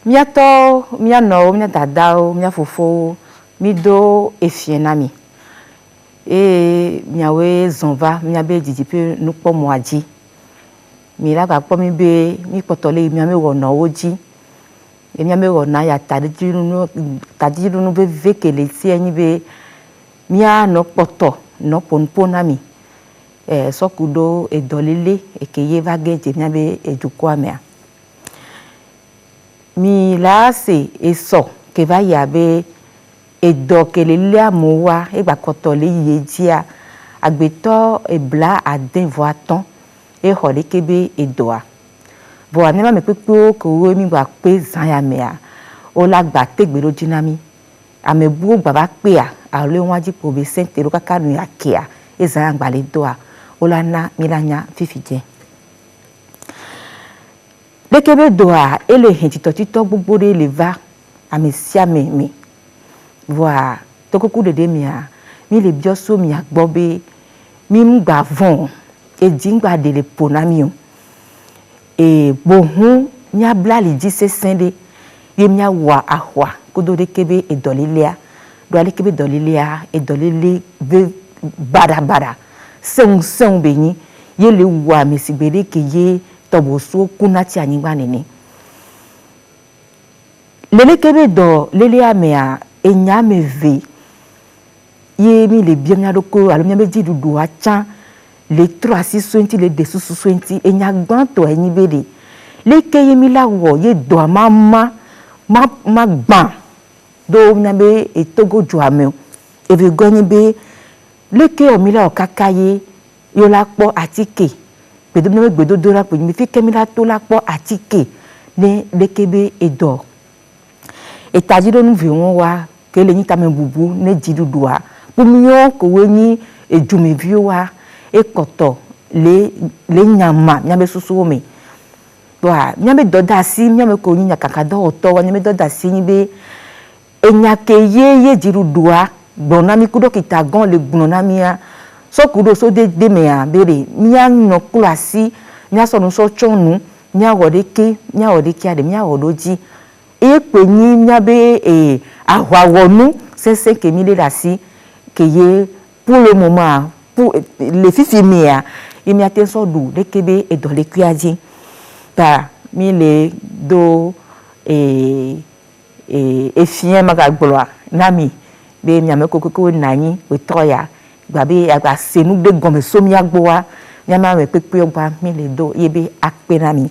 mia to mia no mia dadao mia fofo mi do efienami e mia we zonva mia be didipe nu po moaji mi la ga po mi be mi potole mia me wo no oji e mia me wo na ya tadiru no be vekele ti enyi be mia no poto no ponponami sokudo e dolile e keye vageje mia be ejukwa mea mi la se eso ke va yabe edo kelele amowa e gba kotole yejia agbeto e bla adin voaton e hole kebe edoa bo anema me pepe ko wo mi gba pe zan ya mea o la gba tegbero jinami amebu gba ba pe a le waji po be sente ro kaka nu akea e zan gba le doa o la na milanya fifije lekebe doa ele hentito tito gbogbo re le va amesia me voa tokoku dede mia mi le bioso mi agbobe mi ngba von e jingba de le ponami e bohun mi abla le ji sesende ye mi awa ahwa kodo de kebe e dolilea do ale kebe dolilea e dolile be bada sen benyi ye le wa mi sigbere ke ye toboso kunati anyigba nene lele kebe do lele amea enya meve ye mi le bien nya doko alo mi be di dudu acha le 320 le de 20 enya gbanto enyi bede le ke ye mi la wo ye do mama ma gban do mi be etogo jo ame e be gonyi be le ke o mi la okakaye yo la po atike gbedo la po mi fi ke mi la to la po atike ne le kebe edo etajiro nu vi won wa ke le yin ta me bubu ne jidudua pumiyo ko wenyi ejumi vi wa ekoto le nyama nyame susu mi wa nyame doda si nyame ko yin yakaka do oto wa nyame doda si yin be enyake ye jirudua gbona mi kudo kita gon le gbona mi a so kudo so de mea bere mia no klasi mia so no so chonu mia wode ki ade mia wodoji e pe ni mia be ahwawonu sense ke mi le dasi ke ye pour le moment pour les fifi mea e mi ate so du de kebe e do le kuaji ta mi le do fien maga gloire nami be mi amekoko nani we toya gbabe agba senu de gome somi agboa nyama me pepe ogba mi le do yebe akpena mi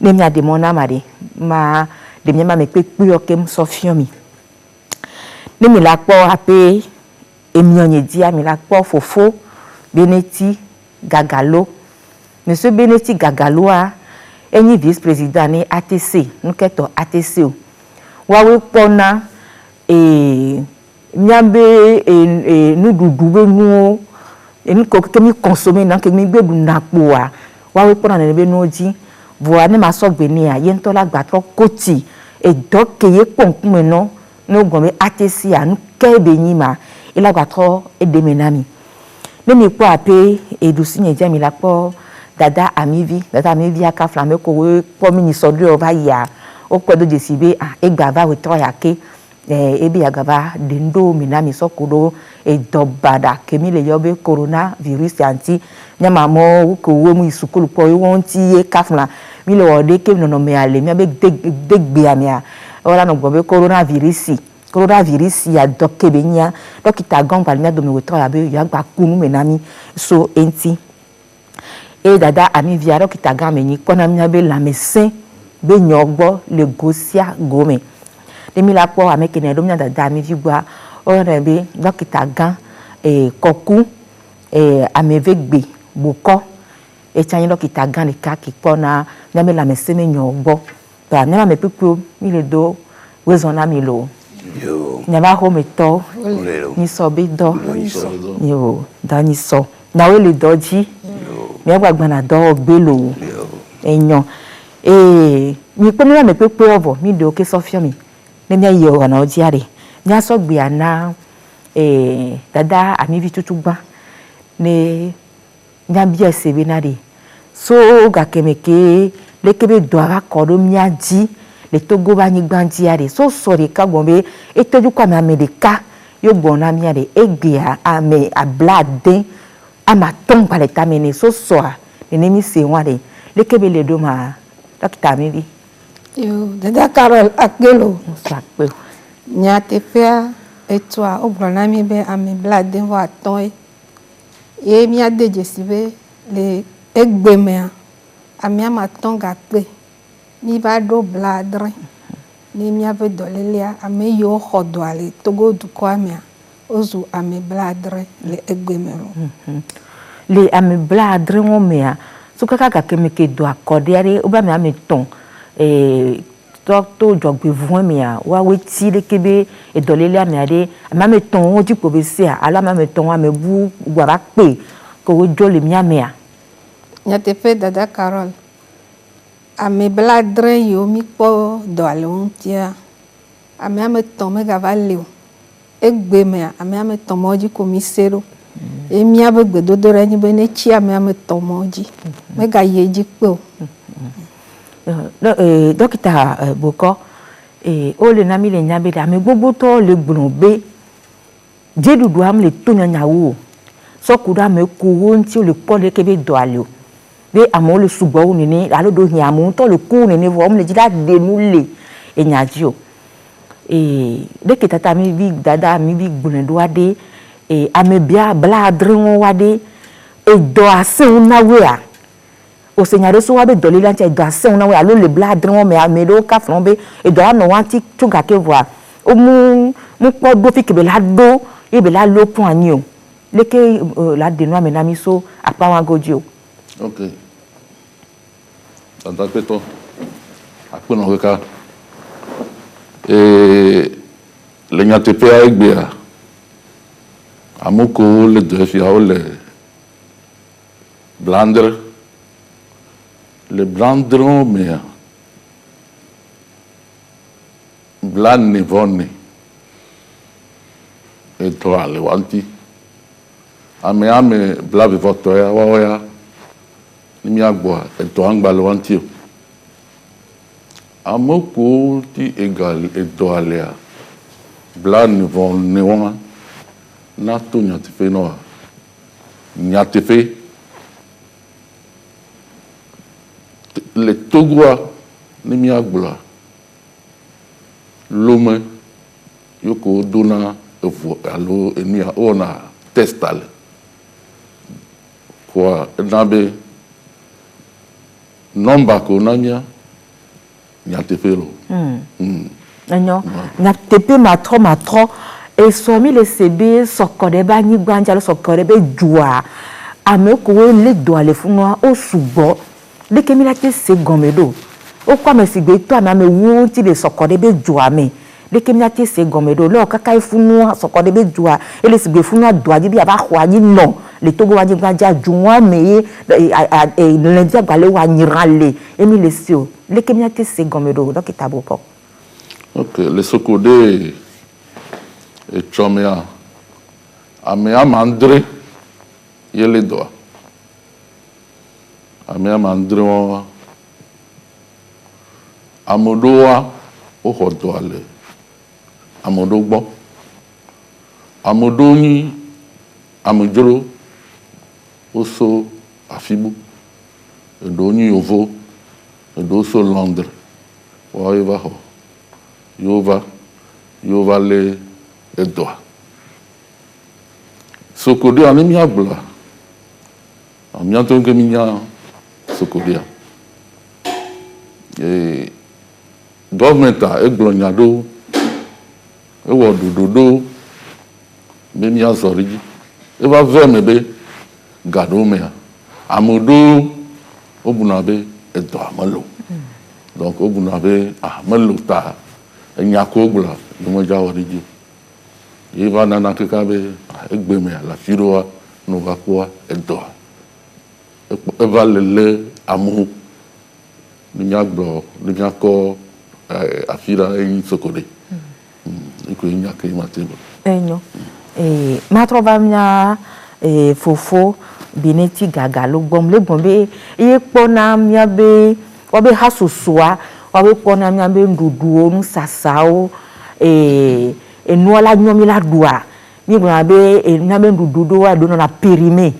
ne mi ade mona made ma de nyama me pepe okem sofion mi ne mi la po ape emi onyeji mi la po fofo Beneti Gagalo monsieur Beneti Gagalo a eni vice président ni ATC nuketo ATC o wa we pona nyambe nududu be nu eni ko ke mi consommer na ke mi gbedu na po wa we pona na be nu oji voa ne ma so gbe ni a ye ntola gba tro koti e do ke ye ponkume no gombe ATC a nu ke be nyima ila gba tro e de menami ne mi po ape edusi nyeja mi la po dada amivi aka flame ko we po mi ni sodre o ba ya o ko do jesibe e gba va we tro ya ke ebi agava dendo minami sokodo e dobada kemi le yobe coronavirus anti nyama mo ko wo mu isukulu po won ti e kafla mi le wode ke no me ale mi be degbe amia ora no gbe coronavirus ya dokebe nya dokita gan pa mi do mi weto ya be ya gba kunu menami so enti e dada ami via dokita gan me ni kona mi be la médecin be nyogbo le gosia gome demi la po amekene do mi dada mi vigba o rebe dokita gan koku amevegbe boko e chanyi dokita gan le ka ki pona na me la médecin me nyogbo ba na me pepe mi le do wezona mi lo yo nyaba ho meto ni so be do yo da ni so na we le doji mi agbagba na do gbelo enyan mi pe mi me pepe ovo mi do ke sofia mi ne mi aye ona ojiare ni aso gbe ana dada ami vi tutugba ne nyabia sebe na de so ga kemeke lekebe do ara kodo mi aji le Togo ba nyigbandia de so sori ka gombe eteju kwa me amerika yo gbona mi de egbia ame ablade ama ton pa le tamene so soa ne mi se wa de le kebe le do ma dokita mi bi yo dada Carol akelo sakpe nya te pea etwa obrona mi be ame blade wa ton e mi ade jesibe le egbemea ame ama ton ga pe mi ba do bladre ni mi ave dolelia ame yo xodo ale Togo du ko ame ozu ame bladre le egbemero le ame bladre ngo mea so kaka ka keme ke do akodiare o ba me ame ton to jogbe vuan mea wa weti le kebe e dolelia ame ade ame ton o di ko be se ala ame ton ame bu gwa ba pe ko wo jo le mi ame nya te pe dada Carol ame bladre yo mi po do ale ontia ame ton me ga valeu egbeme ame ton moji ko mi sero e mi ave gbedodo re ni be ne chi ame ton moji me ga yeji pe o dokita boko o le na mi le nyabe da ame gbogbo to le gbon be jedudu am le to nyawo so kuda me ko won ti o le po le kebe do ale o be amo le subo ni ni alo do hin amo to le ku ni ni vo mo le ji da de nu le enyaji o deke tata mi bi dada mi bi gbon do ade ame bia bladre won wade e do ase una we a o senyare so wa be do le lanche do ase una we alo le bladre won me ame do ka fron be e do no wan ti tuga ke voa o mu po do fi ke be la do e be la lo pon ani o leke la de no ame na mi so apa wan goji o okay tanta peto apono ka le nyatepe a egbea amoko le defia o le blandre mea blanne vone e to ale wanti ame blavi voto ya wa ni mi agbo e to angba le wanti amoko ti egal e to ale blanne vone wona na to nyatefe no nyatefe le Togoa ni mi agbola lome yoko dona evo alo enia ona testale kwa nabe nomba ko nanya nyatefelo nanyo na tepe matro e somi le sebe sokode ba ni gbanja lo sokode be jua ame ko le do ale funwa o subo de kemi la te se gomedo o kwa me sigbe to ame wo ti le sokode be jua me de kemi la te se gomedo lo kaka ifunu sokode be jua ele sigbe funwa do aji bi aba khwa ni no le Togo wa ni gbanja juwa me le dia gale wa nyirale emi le sio de kemi la te se gomedo dokita boko okay le sokode e chomea ame amandre yele doa ame amandre wa amodoa o hodo ale amodogbo amodoni amojoro oso afibu edoni ovo edoso Londres wa eva ho yova le edoa sokodia ni mi abla amia to ke minya sokodia government a eglonya do e wo dododo me mi azoriji e va veme be gado me amodo obunabe edo amalo donc obunabe amalo ta enya ko gbla ni mo ja oriji Iva nana kekabe egbeme la firoa no vakwa edo eva lele amu nyagbo nyako afira en sokode iko nyaka imatebo enyo ma trova mia fofo bineti gaga lo gbom le gbon be iye pona mia be obe hasosua wawe pona mia be ndudu onu sasao nuala nyomi la doa mi gona be mia be ndudu do wa do na périmé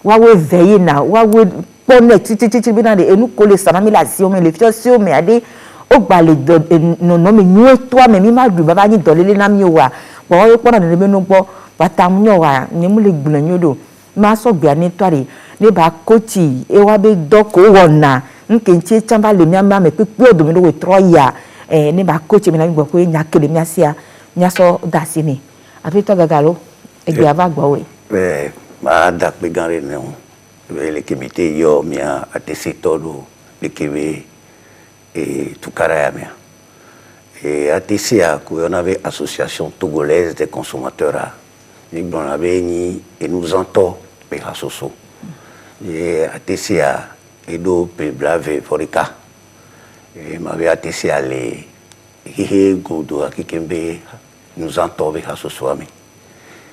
wawe veiller na wawe pona titi bi na de enu kole sana mi la si o me le fi si o me ade o gba le no me nu to me mi ma du baba ni dolele na mi o wa bo wawe pona de be no po batam nyo wa ni mu le gbuna nyodo ma so gbe ani to re ne ba coach e wa be doko wona nkenche chamba le miama me pepe odomi do we troya ne ba coach mi na mi gbo ko nya kele mi asia nya so dasini abi to gagalo egbe ava gbo we ma da pe ganre ne o le comité yo mia atese todo le kebe tukara ya mia ATCA on avait association togolaise des consommateurs ni bon avait ni et nous entend perasoso et ATCA et do pe blave forika et m'avait ATCA les godo akikembe nous entend perasoso ami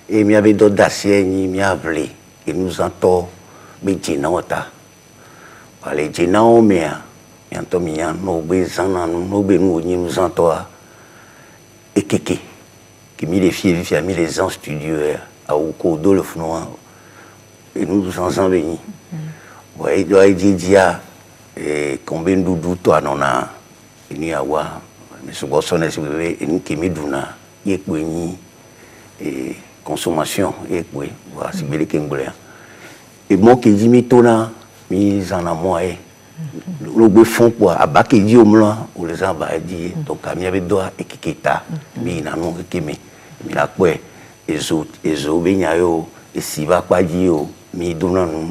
et mi avait d'autres d'acier ni mi avlé et nous entend bejina ota wale jina o mea yanto mi no be zana no be no ni nous entend ekeke qui mi les filles via mi les en studio à au do le fnoa et nous ensemble ni ouais doit dia et combien doudou toi nona ni awa mais ce gosse on est bébé ni qui mi duna yekweni et consommation yekwe wa sibele kengolea et moi qui dis mi tona mi zana moi le be fond quoi abake di omla ou les en ba di donc ami avait doit ekiketa mi na no keme mi la kwe ezo benya yo e si va kwa di yo mi dona no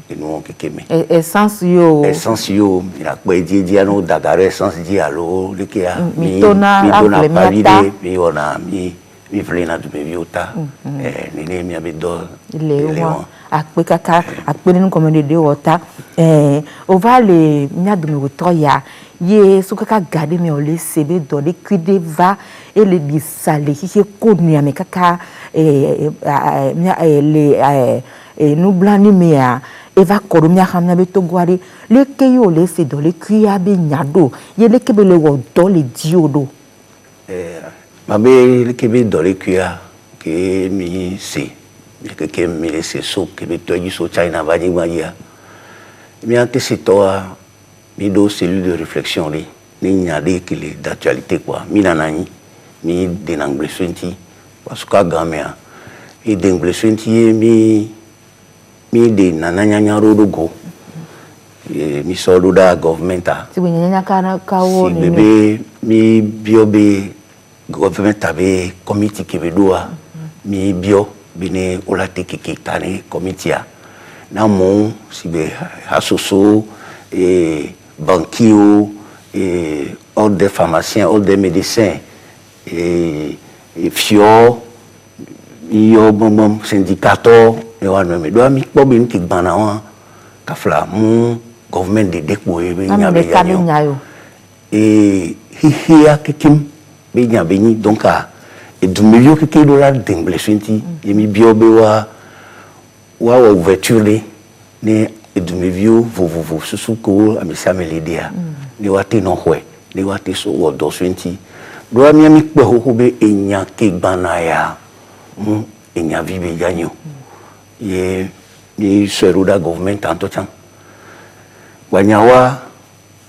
e no keme essence yo mi la kwe di no dagare essence di alo le ke a mi dona palide mi ona mi plena de biota nene mi avait do le akpe kaka akpe ni commande de wota on va le nya de me toya ye so kaka garder me o le sebe do le cuide va et le disale ki ko ni ame kaka nous blani mea eva koro mia hamna be to gwari le ke yo le se do le kuya be nyado ye le ke be le wo do le diodo mabe le ke be do le kuya ke mi se que me laisse so que me toji so China va dire magia mi ante c'est toi mi do cellule de réflexion ni nyade que les d'actualité quoi mi nanani mi de anglais senti parce que gamia et d'anglais senti mi de nananya rodogo et mi solo da government si nyanya kana kawo ni bébé mi biobe government avait comité qui veut doa mi bio bine olate kikitane komitia na mo sibe asoso et banquio et ordre des pharmaciens ordre des médecins et fio yo bom syndicateur et wa me do mi po bin ki bana wa kafla mu government de dekbo e be nya be nyayo et hiya kikim be nya be ni donc et du milieu que qui doit d'anglais senti et mi biobe wa ouverture ne et du milieu vous sous ko amisa meledea ne wa te no hwe ne wa te so wo do senti do mi mi pe ho be enya ke gbana ya enya vibe ganyo ye ni seruda government anto chan wanyawa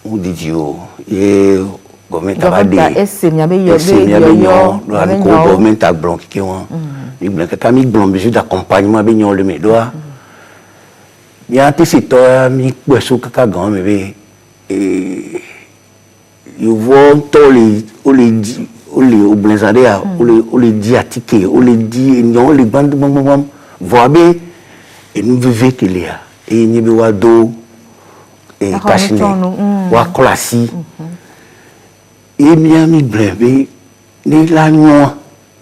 udidio ye government abade semia be yo government a blanc qui ont ni blanc ka mi blanc besoin d'accompagnement be nyol me doa mi ante c'est mi kweso kaka gan me be you want au blanzadea au les diatiquer au les di non les bandes bam voabe et nous vivons que là et ni be wa do et kashine wa klasi et mi blebe ni la noa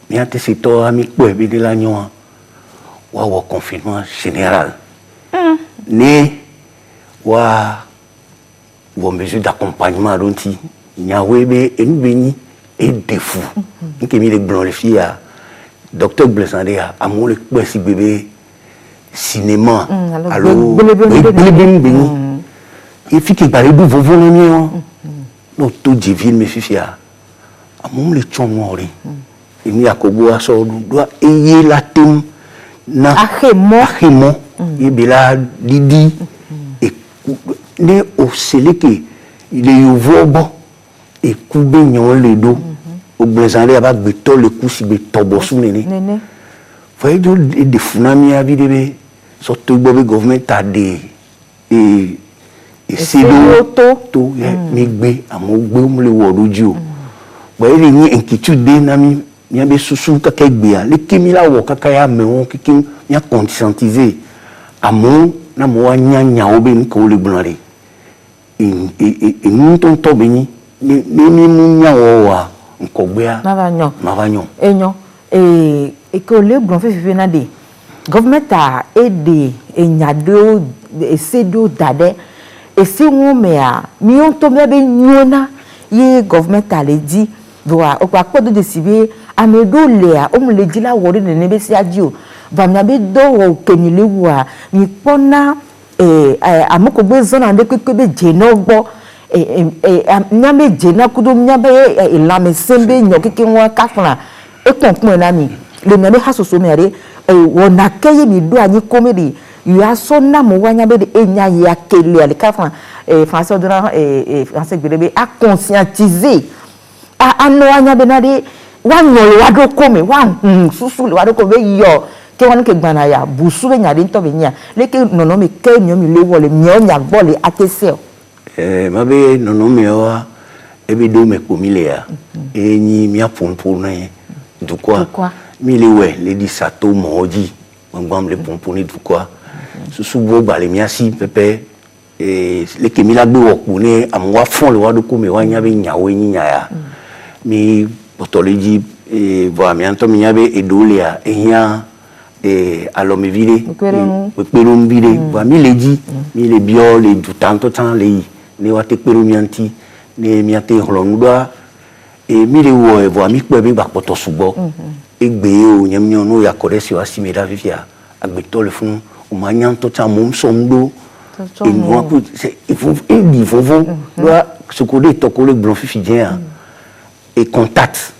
mi ante c'est toi mi blebe de la noa wa confinement général ne wa mesure d'accompagnement donti nyawebe enubeni et défaut nke mi le blanc le fia docteur Blessandea amour le si bébé cinéma allo beni et fi ki bare du vovo le mien no to divine me fifia amum le chomori imi akobo aso do eye latem na ahemo ibila didi e ne o seleke il est yovobo e kube nyon le do o blezande aba beto le kusi be tobosu nene voyez de funami abidebe so to bobe government a de e sedo to mi gbe amo gbe o le wo loju o voyez ni inquiétude na mi be susu kaka gbe a le kemi la wo kaka ya me won kiki ya conscientiser amo na mo wa nya obe ni ko le blare e nu ton to be ni mu nya wo wa nko gbe a ma va nyon enyo et que le blanc fait venir de government a aidé et nyado et sedo dade et si on met à mion tombe be nyona ye government a le dit doa o kwa de décider a me do le a o me le dit la wori de ne be si adio va me be do o kenile wa ni pona amoko be zona de ke be jeno gbo nyame jena kudo nyabe la me sembe nyokike wa kafla e konpon na mi le nyame hasoso me are wona keye mi do anyi komedi you aso na mo wa nyabe de enya ya kele ale kafla français de français gbede a conscientiser a no anyabe na de wa nyo wa do kome wa susu le wa do ko be yo ke won ke gbana ya busu be nya de nto be nya le ke nono me ke nyo mi le wo le nyo nya gbo le atese mabe nono me wa ebi do me komile ya enyi mi aponpo na ye dukwa mi le we le di sato moji ngam le pompo ni dukwa susu bo gbale mi asi pepe le kemi la gbe woku ni amwa fon le wa do ko me wa nya be nyawo nyi nya ya mi botoleji vo mi anto mi nya be edole ya ehia alo mi vide pepero mi vide va mi leji mi le bio le du tanto tan le ni wa te pepero mi anti ni mi ate holonudwa mi le wo vo mi pe mi gba poto subo egbe o nyam nyon no ya kodesi wa simira vivia agbeto le fun o ma nyan to tan mom somdo et moi il faut do ce ko de to ko le blanc fifidien et contact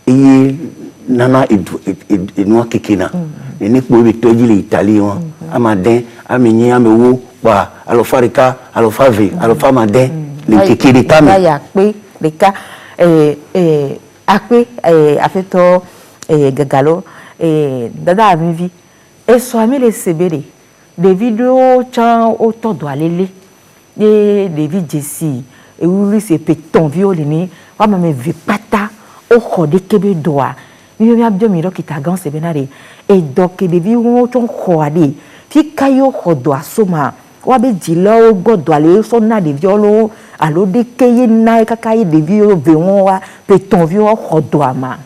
et nana et noa kekena ne ko be toji le italien amaden amenye amewo wa alofarika alofave alofamaden le kekere kame ya pe le ka akpe afeto gagalo dada avivi e so ami le sebere des vidéos chan auto do alele des vidjesi e wuri se peton violini wa me vi pata o khode kebe doa mi abjo mi ro kitagan se benare e doke de vi won chon khoade fi kayo khodo asoma wa be jilo godo ale so na de violo alo de keye na kakaye de vi o ve won wa peton vi o khodo ama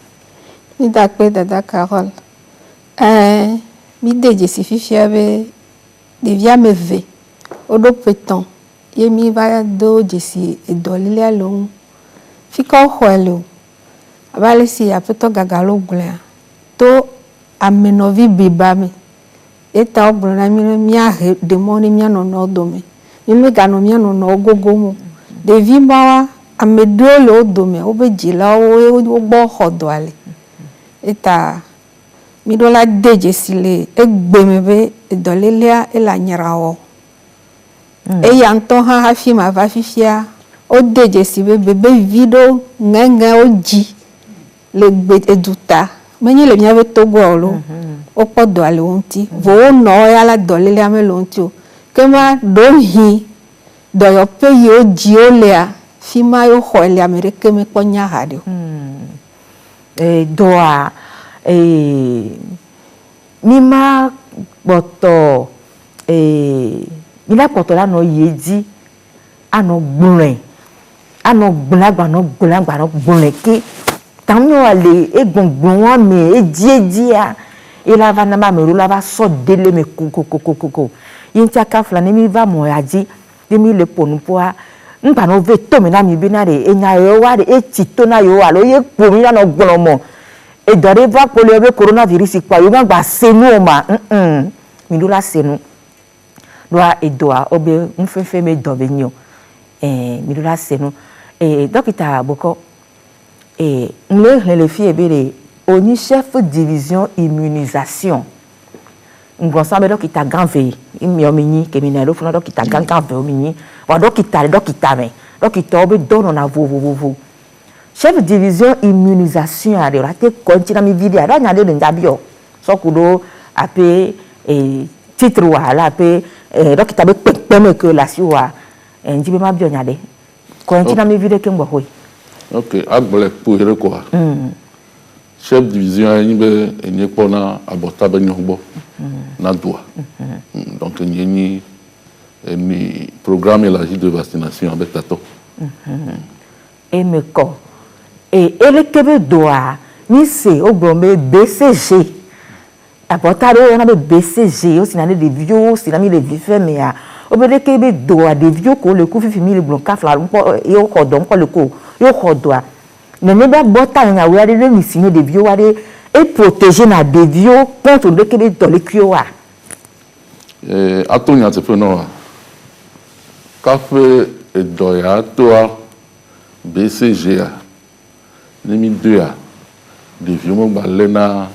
mi dakpe dada Carole mi deje si fifia be de via me ve odo peton ye mi va do jesi e dolile alon fi ko khwelo abale si apeto gagalo gblea to amenovi bibami eta ogbona mi a demoni mi no no dome mi gano mi no no gogomo de vi mawa amedole odome obejila o gbo khodo ale eta mi do la deje sile egbemebe dolelea ela nyarawo e yanto ha fi ma va fifia o deje sibe bebe video ngenga oji le gbe eduta menyi le miabe togo olo o podo ale onti vo no ya la dolelea me lonti o kema do hi do yo pe yo ji olea fi ma yo ho ele amerike me ponya hade doa mima boto mila poto la no yeji ano gbunre ano gbunagba no gbunre ke tamyo ale egbongbon wa me ejiedia ila va na ma me ru la va so dele me kokokokoko yinti aka fla ni mi va mo yaji de mi le ponu poa npa no ve to mi na mi bi na re enya yo wa re etito na yo wa lo ye po mi na no gbonmo e dore va polio be coronavirus pa yo ma gba senu o ma mi do la senu doa edoa obe mfefe me dobe nyo midola seno dokita boko le fie bere oni chef division immunisation ngonsa be dokita ganve mi omini keminelo funa dokita ganve omini wa dokita me dokita obe dono na vovovovo chef division immunisation a de rate kontina mi video ada nyade de njabio sokudo ape titre wala ape dokita be peme que la siwa njibe ma bio nyade kontina mi video kembo hoy ok agbole pour quoi chef division ni be enye pona abota be nyogbo na doa donc ni programme élargi de vaccination avec tato et me ko et ele kebe doa ni se ogbombe BCG abota do na be BCG o sinane de vieux sinami de vifé mais a obele kebe doa de vieux ko le coup fifi mi le blon kafla yo ko don ko le ko yo ko doa ne ba bota nya we ade ni signer de vieux ade et protéger na de vieux contre de kebe do le kioa atonya te fe no café et doya toa BCG a nimi 2 a de vieux mo balena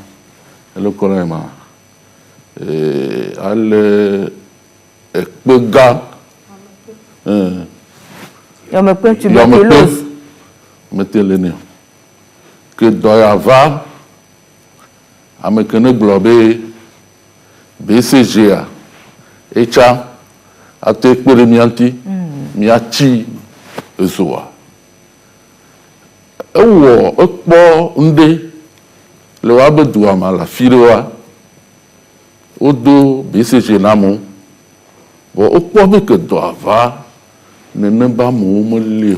le konema ale ekpega yo me pe tuberculose mettez-le que doya va amekene globe BCG a echa ate ekpere mianti miachi ezoa ewo ekpo nde le wa be du ama la firewa odo BCG namu bo okpo be que doit va ne ba mo mo le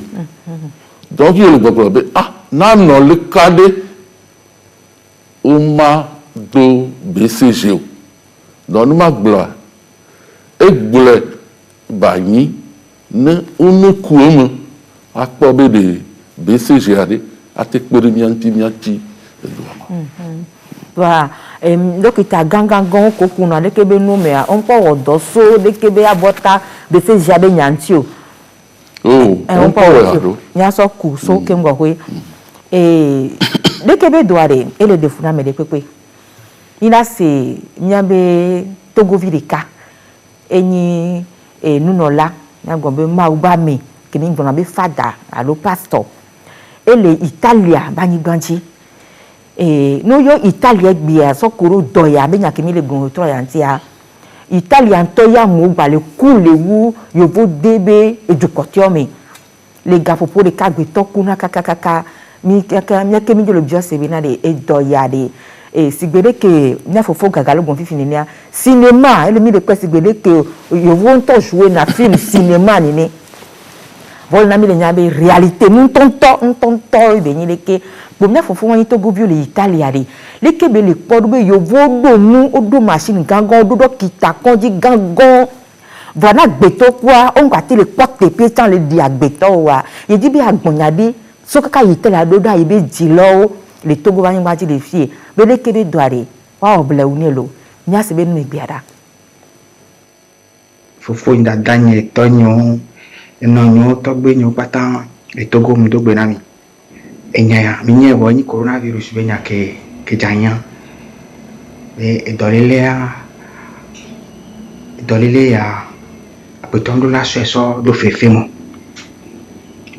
donc il le globe na no le kade o ma do BCG donc nous ma gloire egbule banyi ne onu kuome akpobe de BCG ade atekpere mianti wa dokita gangan ko kuna de kebe no me on po odoso de kebe abota BCG abe nyantio on po odo nya so ku so kemgo hwe de kebe doare ele defuna me de pepe ina se nyabe togovirika enyi nunola na gombe mauba mi kini ngona be fada alo pastor ele Italia bani ganji no yo Italia gbia sokoro doya be nyakimi le gon to yantia Italia to ya mo gba le kule wu yovo debe ejukotiomi le gafopo de kagbe to kuna kakakaka mi kemi jo le bio sebe na de doya de sigbede ke na fofo gagalo gon fifi ni cinéma ele mi de pe sigbede ke yovo nto jouer na film cinéma ni vol na mi le nyabe réalité nous tonto be ni leke bo na fofo won to go bio le Italia de leke be le podo be yovo do nu odo machine gangan odo kita konji gangan voilà gbeto kwa on gba te le porte pe tan le di agbeto wa ye di bi agbonyade so kaka Italia do da ibe jilo le togo ba yin ba ji le fie be le kebe doare wa obla unelo nya se be nu gbiada fofo inda danye tonyo enonyo togbe nyo pata le togo mu dogbe na mi enya mi nye wo ni coronavirus be nya ke janya be edolele ya betondo la seso do fefemo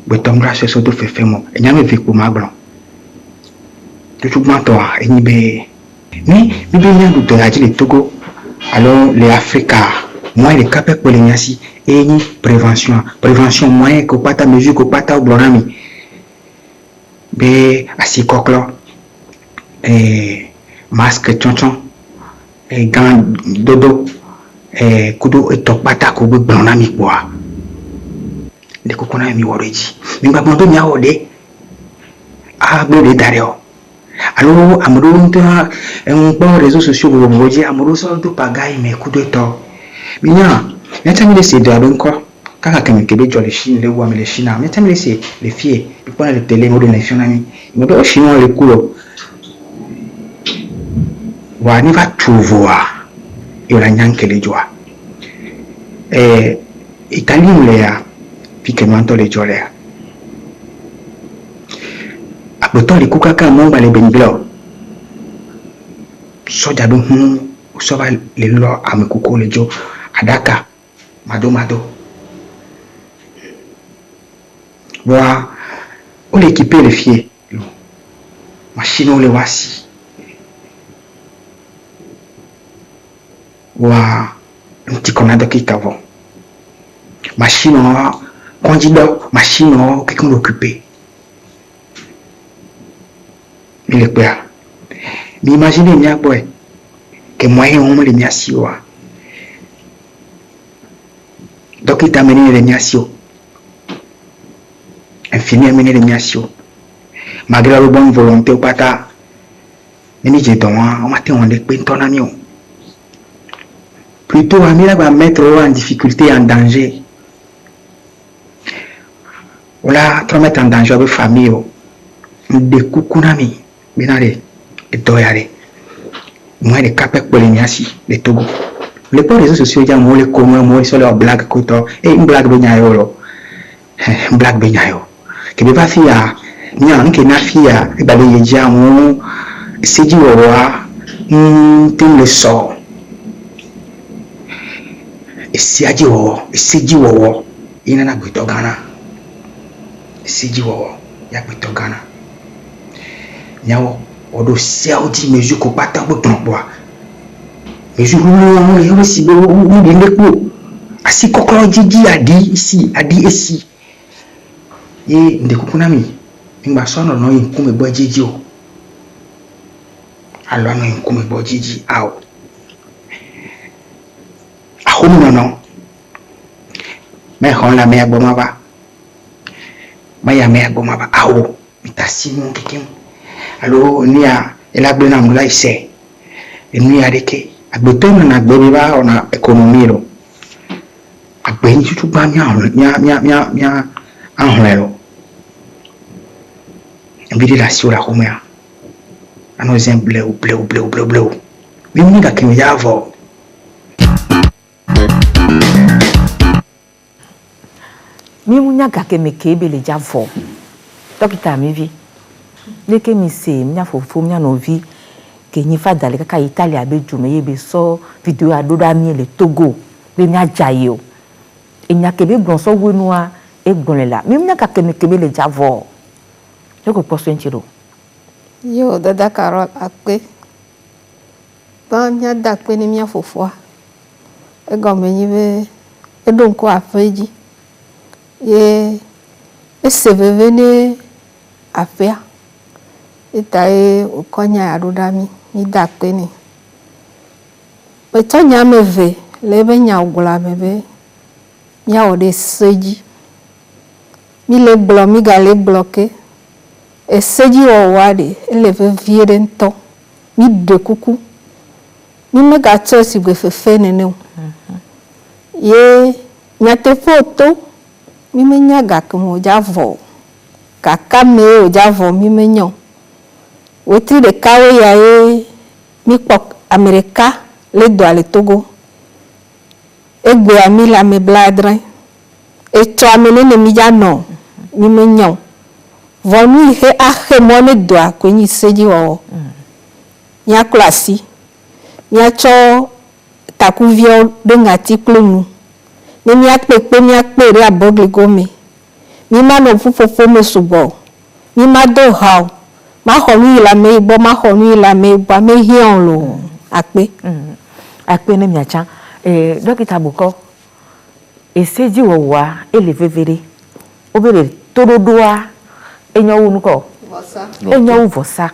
betondo la seso do fefemo enya me fiku magbon tout mato eni be ni be nya do la ji le togo alors les africains moi les capé pour les nyasi et ni prévention moyen que pas ta mesure que pas ta oblorami be asikoklo masque chonchon gant dodo kudo etopata ko be blonami kwa de ko kona mi woreji mi ba bondo mi awode a gbe de dario alors amoro nta en bon réseaux sociaux bo boje amoro so do pagai me kudo to minya netami le sedo abenko kaka kemi kebe jole chine le wa me le china netami le se le fie bi pona le télé modo nationami me be o chino le kulo wa ni va trouver yo la nyankele joa italien le ya puis que nous entendons les jolés. Après les coukaka mon balé beniglo. Soja do sova le lo amekuko le jo adaka mado. Wa on l'équiper le fier. Machine on le wasi. Wa un petit conado qui cavon. Machine on candidat machine on qui qu'on occuper. Il est quoi? Mais imaginez bien boy que moyen on les miasio. Donc il t'a amené les miasio. Infini amené les miasio. Malgré la bonne volonté ou pas ta. Mais j'ai donc on m'a dit on est pas ton ami. Plutôt Amira va mettre en difficulté, en danger. Voilà, tu vas mettre en danger avec famille. Des coucounami, binare, et doyare. Moi, les capes pour les miasi, les Togo. Les réseaux sociaux, ils ont les communs, moi, sur leur blague, et une blague benayo. Une blague benayo. Que ne va faire, ni un qui n'a fait, et bah, les gens, c'est du roi, t'es le sort. Et si a dit wow, il n'en a pas de Ghana. Si dit wow, il y a pas de Ghana. Nyao, odo siaudi mesure ko pata bo bois. Mesure on est aussi beau ou bien ko. Asi kokoro jiji adi ici. Et ndekukunami. Ngba sono no yinkume bo jiji o. Alors no yinkume bo jiji ao. Non. Mais on la met à Bomaba. Maya met à Bomaba. Ah oh, mais t'as Simon qui alors, il y a la bonne là ici. Et nous y a des quais. À Boton, on a Boriba, on a économie. À Ben, tu pas bien, en l'air. Et puis, la sur la Roméa. À nos bleu. Mais nous, il y a qui me y a avant. Mimunya gake mekebe le javo. Dokita mivi. Leke mi se mnya fofo mnya novi ke nyifa dale kaka Italia abeju me yebe so video adoda mi le Togo be mnya jayo. Enya kebe gbonso wenua e gbonlela. Mimunya gake mekebe le javo. Yoko poso enchiro. Yo dada Carol akpe. Ba mnya dakpe ni mnya fofo. E gome nyibe e donko afeji. Ye esevevene afia itae ukonya arudami ni dakpeni betonya meve lebe nya ugula mebe nya ode seji mi le blo mi gale bloqué e seji o wade eleve viere nto mi de kuku mi mega tsosi gbe fefe nene ye nya te foto mi menya gakumo javo kaka me o javo mi menyo weti de kawe ya e mi pok Amerika le do ale Togo egbe ami la me bladre e to amene ne mi jano mi menyo vonu he ahe mo ne do akwenyi seji wo nya klasi nya cho takuvio de ngati plunu ni mi akpepe re abogle gome mi ma no fufofo me subo mi ma do how ma honu ila me ibo ma honu ila me ibo me hion lo akpe ne miacha dokita buko eseji wowa elevevere obere tododoa enyo wonu ko enyo vosa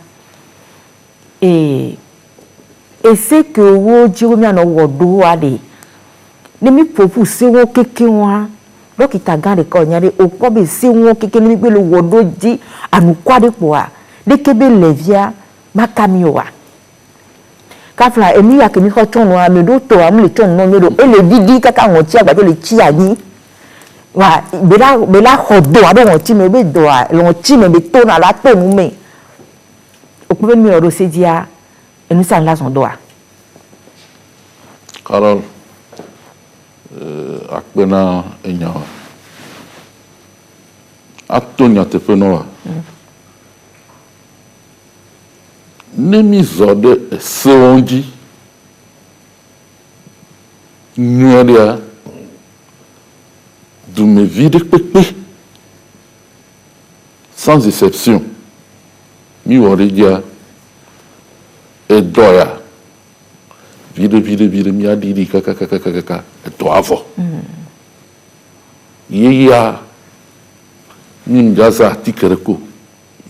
ese ke wo ji wo mi ana wodo ade ni mi popu se wo keke wa dokita gande ko nyare okpo be se wo keke ni gbe lo wodo ji anukwade po a de kebe levia makamiowa kafla emi ya kemi ko chonu a me do to am le chonu no me do ele didi kaka won ti agba to le chi ani wa bela hodo ado won ti me be do a won ti me be to na la to nu me okpo be mi oro sejia enu san la son do a Carol akpena enya atonya teƒe nɔ wa ne mi zɔ ɖe esewo dzi nyuie ɖea dumevi ɖe kpekpe sans exception mi wɔ ɖe dzia edɔ ya viɖe miaɖiɖi kakakakaka edɔ avɔ yeyea mi dzaza atike ɖe ko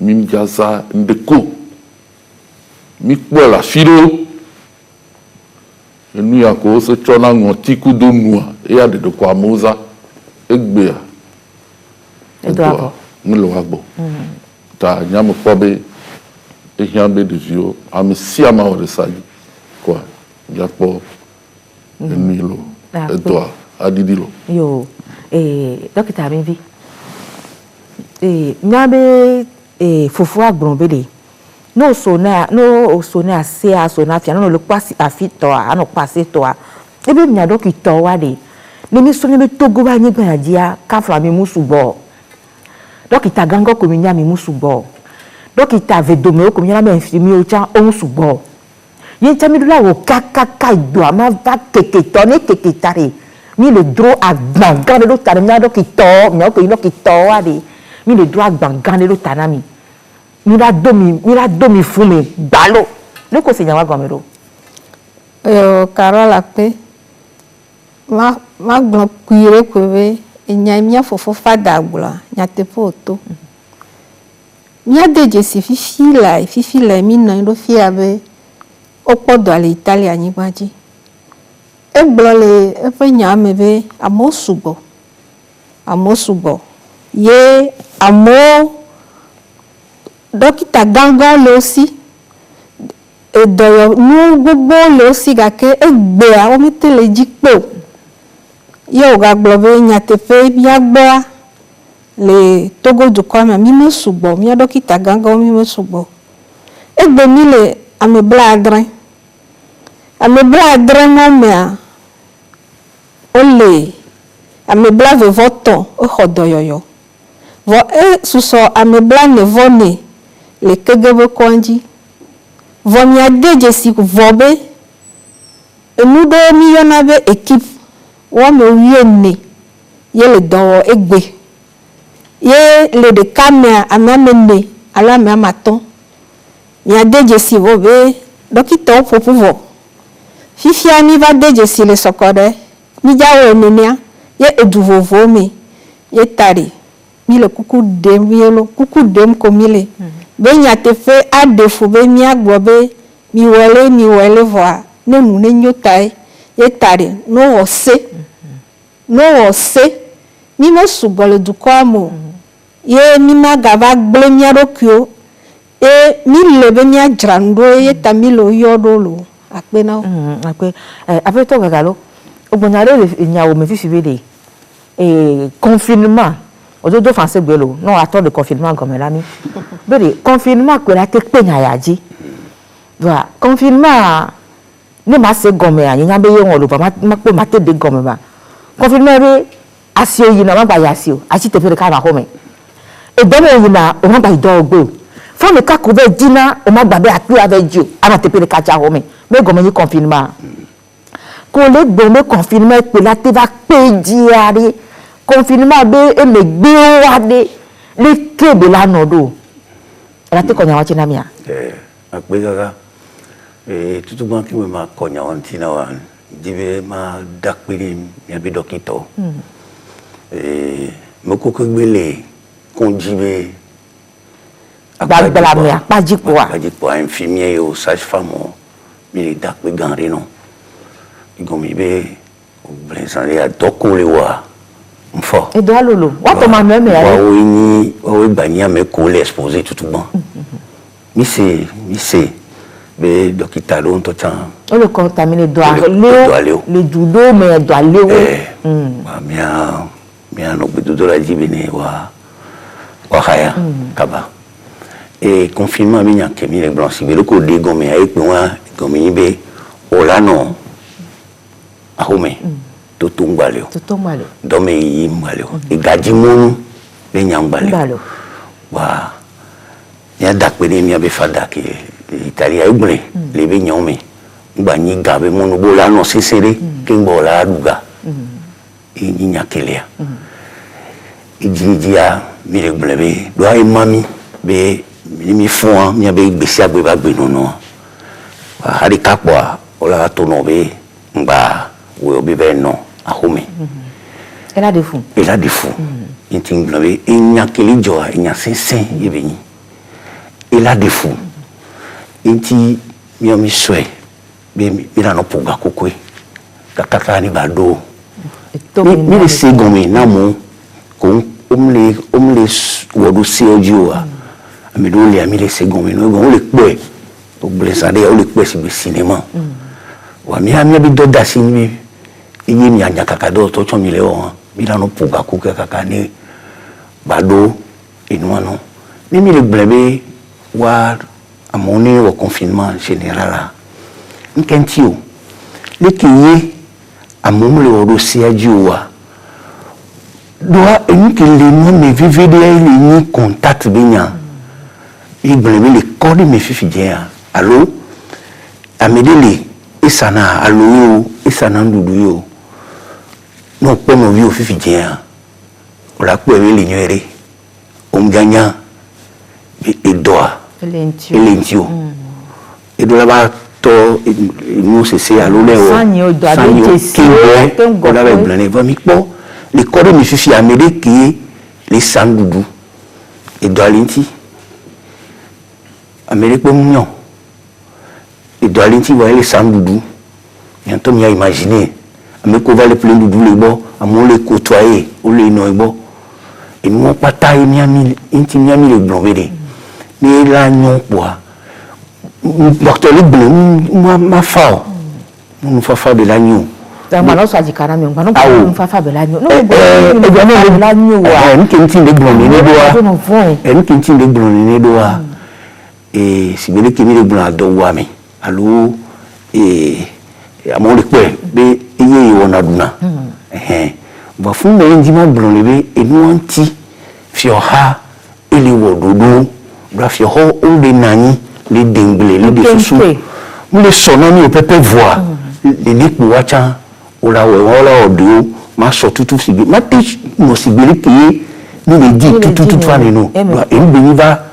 mi dzaza ŋɖe ko mi kpɔe le afi ɖewo enu ya ko wose tsɔna ŋɔti kudo nua eya ɖeɖe ko amewo za egbea edoa mele wa gbɔ ta nyame kpɔ be ehiã be ɖeviwo ame sia ame wɔ ɖe sa dzi koa miakpɔ enui lo edoa aɖiɖi lo. Yo dɔkita mi vi mía be fofoa gblɔ be de no so na asea so na fia no le kpasi afi tɔa ano kpasi tɔa ebe mía dɔkita wa de ne mi so ne be togo ba nyigba ya dzia kafla mi musu gbɔ dɔkita gango ko mi nya mi musu gbɔ dɔkita vedome ko mi nya me fi mi o cha o musu gbɔ ye cha mi do la wo kakaka do ama va keketɔ ne keketare mi le dro agban gan do ta mi dɔkita mi ko dɔkita wa de mi le dro agban gan do ta na mi la domi fún mi gbalo ne ko se nya wa gɔme do Carola pe ma gblɔ kuire ko be enya mia fofo fada gblɔ nya teƒe oto mia de dzesi fifi la mi nɔ ɖo fia be wokpɔ dɔ le Italia anyigba dzi egblɔ le eƒe nya me be amewo sugbɔ ye amewo dɔkita gãgã le wosi edɔyɔnu gbogbo le wosi gake egbea wo mete le dzi kpo ye wògagblɔ be nyateƒe míagbɔa le Togo dukɔa me mi me sugbɔ mía dɔkita gãgãwo mi me sugbɔ egbe mi le ame blaadre mɔ mea wole ame blaeve-vɔ-tɔ̃ exɔ dɔyɔyɔ vɔ esusɔ ame blaene-vɔ-ne le kege be kɔa dzi vɔ miade dzesi vɔ be enu ɖewo mi yɔna be equipe wɔme 14 ye le dɔ wɔ egbe ye le ɖeka mea ame 4 alo ame 5 miade dzesi vɔ be dɔkitawo ƒoƒu vɔ fifia mi va de dzesi le sɔkɔɖe mi dza wɔ nenea ye edu vovowo me ye ta ɖe mi le kuku ɖem ye lo kuku ɖem ko mi le be nyateƒe aɖe fu be miagblɔ be miwɔle vɔa ne nu ne nyo tae ye ta ɖe no wɔ se mi me sugbɔ le dukɔa me ye mi magava gblẽ mía ɖokuiwo ye mi le be miadzra nu ɖo ye ta mi le yɔ ɖo lo akpe na wo. Akpe aƒetɔ gagalo ogbonya ɖe le nyawo me fifi be de confinement ododo français gbe lo no atɔ de confinement gɔme la mi be de confinement kpe la te kpe nya ya dzi va confinement ne ma se gɔme a nyanya be ye ŋɔ lo va ma kpe ma te de gɔme ba confinement be asi o yina ma gba ya asi o asi teƒe ɖeka ba xɔme edɔme yina o ma gba yi dɔ gbe o fɔ ne kako be dina o ma gba be akpe ave dzi o ana teƒe ɖeka dza xɔme be gɔme nyi confinement ko le gbe me confinement kpe la te va kpe dzia ɖe confinement be emegbewo aɖe le ke be la nɔ ɖo la te kɔnya wa tsi na mia. Akpe gaga tutugba ki me ma kɔnya wa ŋuti na wa di be ma dakpe ni miabe dɔkitɔwo me koko gbe le kɔndzi be gbagbla me akpadzikpoa infirmier yo sage-femme mi le dakpe gã ɖe nɔ gɔme be blensan le adɔko le wa mfɔ edo alolo wato ma me ya wawo banya me ko le exposer tutugba mi se be dɔkita ɖewo ŋutɔ tsã o le contaminer do aleo le dudo me do aleo mia no gbedodo la dzi bene wa haya kaba et confinement mi nya ke mi le gblɔ si be ko de gɔme ayi kpe wa gɔme yi be o la nɔ ahome toto ŋgbalẽ o dɔme yi ŋgbalẽ o egadzi mɔnu be nyambale wa ya dakpe ni mi be fada ki Italia igbre le be nyomi ngba nyi gabe monu bola no sesere ke ngbola aduga ni nyakelia ijijia mi le blebe do ay mami be mi fon mi be gbesi agbe ba gbe nono hari kapwa ola to no be ngba we obi be no ahome ela de fou inting blebe nyakeli jo nya sensen yebeni ela de fou inti mi swe be mi na no puga kokwe kakaka ni bado mi le segomi na mo ko omle wodu se oju wa mi do le mi le segomi no go le pe o blessade o le pe si be cinéma wa mi ha mi bi do da si mi iye mi anya kakado to cho mi le o mi na no puga kokwe kaka ni bado inu ano mi le blebe wa amoni au confinement général nkentio lekiye amomle orosi ajiwa doa enkele no me vivede ile ni contact benya ibrebe le code me fifije allo amedele isana allo isana ndudu yo no pono vi ofifije ola pe ile nyere omganya edoa elentio edola ba to nous c'est à l'oleo sanyo on avait blané va mi po les corps mi fifi amede qui les sandudu et doalinti amede po mignon et doalinti voyez les sandudu bientôt mi a imaginer ame ko va le plein dudu le bo amon le côtoyer ou le no bo et nous pas taille mi ami inti mi ami le blonvede ni la nyon poa docteur le bleu ma fa nous fa de l'agneau donc maintenant ça dit carrément nous fa de l'agneau non de l'agneau wa nous kinti de bleu ni doa nous kinti de bleu ni doa et si bele kimi de bleu do wa mi allo et amon le pe be iye wona duna va fu me ndima bleu le be e nu anti fioha ele wododo bra fioho o de nani les denglés, les dessous. Nous les sonnons, nous peut voir. Les niques nous watchent, on la voit audio, ma sortie tout si bien. Ma tige, nous si bien qui nous les dit tout fois de nous. Et nous béni va.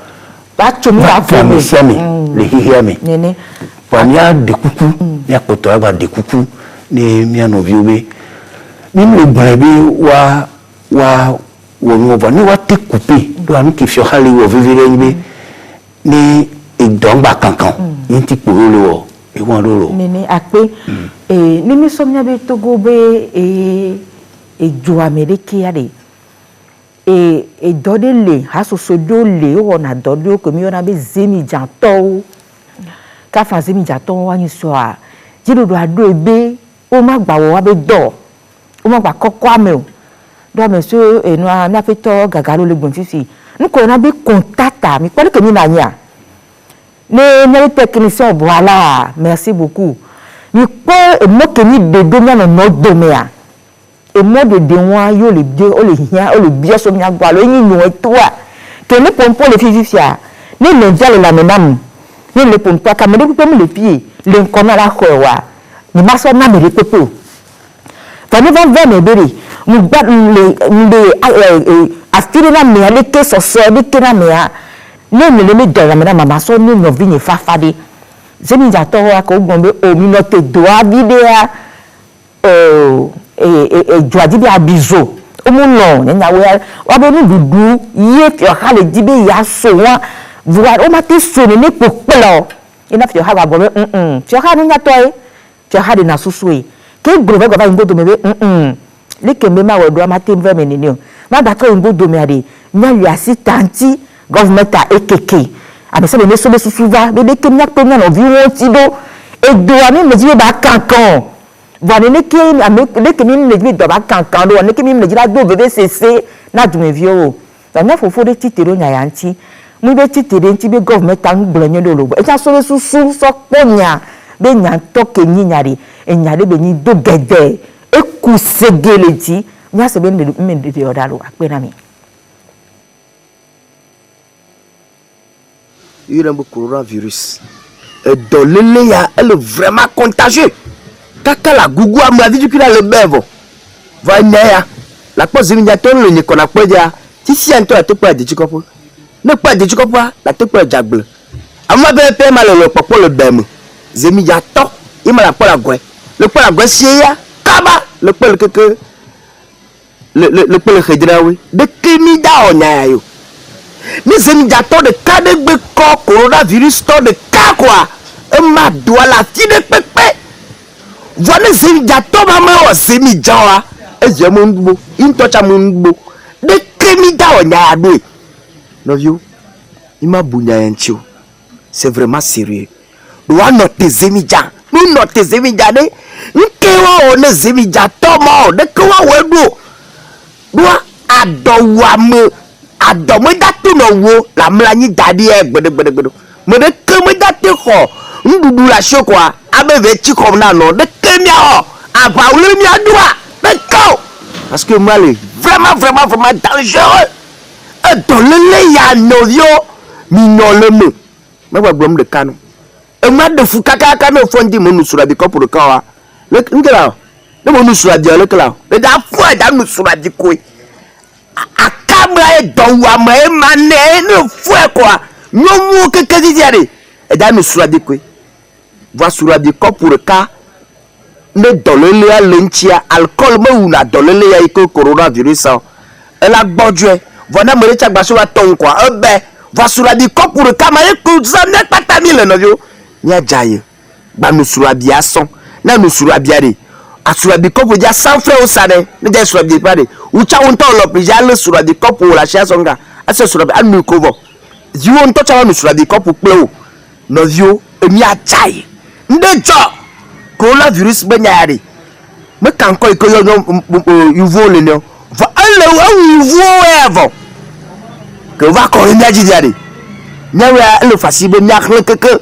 Pas tout le monde. Les hihiami. Quand il y a des coucous, il y a quand on va des coucous, les miens nos vieux. Même les brebis on va nous te couper. Nous qui fait aller au vivre ni donc ba kankan yinti polo e won loro nene ape ni mi somnya be togo be e jo amerike ya de e dodele hasoso dole o na dole o ko mi ona be zemi janto ka fa zemi janto wa ni so a jidodo ado ebe o ma gba wo wa be do o ma gba kokko ame o do me so enu na fe to gagaro le gbon fifi nko na be contact mi pele ke mi na nya les techniciens voilà merci beaucoup ni pas moi que ni de donner notre domaine et moi de moi yo le bien o le hia o le bien so mi agba lo yin no toi que ne pompo le fifia ni le dia le la menam ni le pompo ka me de pe mi le pied le nkona la khowa ni ma so na me le pepo fa ni va me bere mu ba le aspire na me ale ke so so de ke na me a ne me de la mama so ni no vi ni fafade zemi ja to wa ko gbon be o mi no te do abidea joadi bi abizo o mu no ni na wa be ni dudu ye fi o ha le di be ya so wa voir o ma te so ni po pelo ina fi o ha wa bo be fi o ha ni na to e fi o ha de na susu e ke gro be go ba ngodo me be le ke me ma wo do ma te ve me ni o ma da ko ngodo me ade nya wi assistante government a ekeke abese be so be susuva be ke mia pe na no vi won ti do edo ami me ji ba kankan voilà ne ke le ke mi le do ba kankan do ne ke mi le ji la do bebe sese na du me vi o da na fofo de titero nya ya nti mu be titere nti be government an gbronye do lo e ja so be susu so ponya be nya to ke nyi nyare enyare be nyi do gede e ku segele ti nya se be me de odalo ape na mi il y a un coronavirus. Et dans le lait, elle est vraiment contagieuse. Kaka la gougou a m'a dit qu'il a le bève. Voilà, la pose immédiatement le qu'on a pas dire. Si un toit te pas de chikopo. Ne pas de chikopo, la te pas jagle. A m'a bien fait mal le papa le bème. Zemiato, il m'a la pas la goué. Le pas la goué sia, kaba, le pas le que le pas le redrawi. De kimida on a yo. Mais zemiato de cas de coronavirus de cas quoi. Ma doit la fille de pépé. Voilà zemiato maman zemijawa. Et je m'en bou, il touche à mon bou. De kimida on a yo. Novio, il m'a bougné un tio. C'est vraiment sérieux. Doit noter Zemidja. Nous noter Zemidja. Nous on est Zemidja. Thomas. De quoi on est. Doit adouame. Adouame d'atu no wo. La mlani dadi e. Mais de que d'atu ko. Nous doudou la cho quoi. Abe veti comme na non. De que mia o. Aba ou le mia doit. De ko. Parce que moi, vraiment dangereux. Dans le lait, il y a un novio. Mignon le mot. Mais quoi, blâme de canon. Et moi, de fou, caca, canon, fond, dit, mon sur la décor pour le corps. Le là, le mon sur la dialogue là. Le da foi, dans nous sur la décor. A cabra et d'ouama et mané, ne fouet quoi. Non, mou, que dit, et dans nous sur la décor. Va sur la décor pour le cas. Ne dans le lait, l'entia, alcool, mais ou na dans le lait, il y a coronavirus. Elle a bordu. Voilà, me retient pas sur la tongue quoi. Ben. Va sur la di ko pour le camarade que ça n'est pas ta mille novio nya jaye ba nous sur la biason na nous sur la biare a sur la di ko pour dia sans faire au sane ne dia sur la di pare ou cha on to lo pija le sur la di ko pour la chia songa a sur la anu ko vo you on to cha nous sur la di ko pour pleu novio nya jaye nde jo coronavirus be nyaare me kan ko yo you vole no va alle you vo que va correr bien diade nyawe le fasibe nyakle que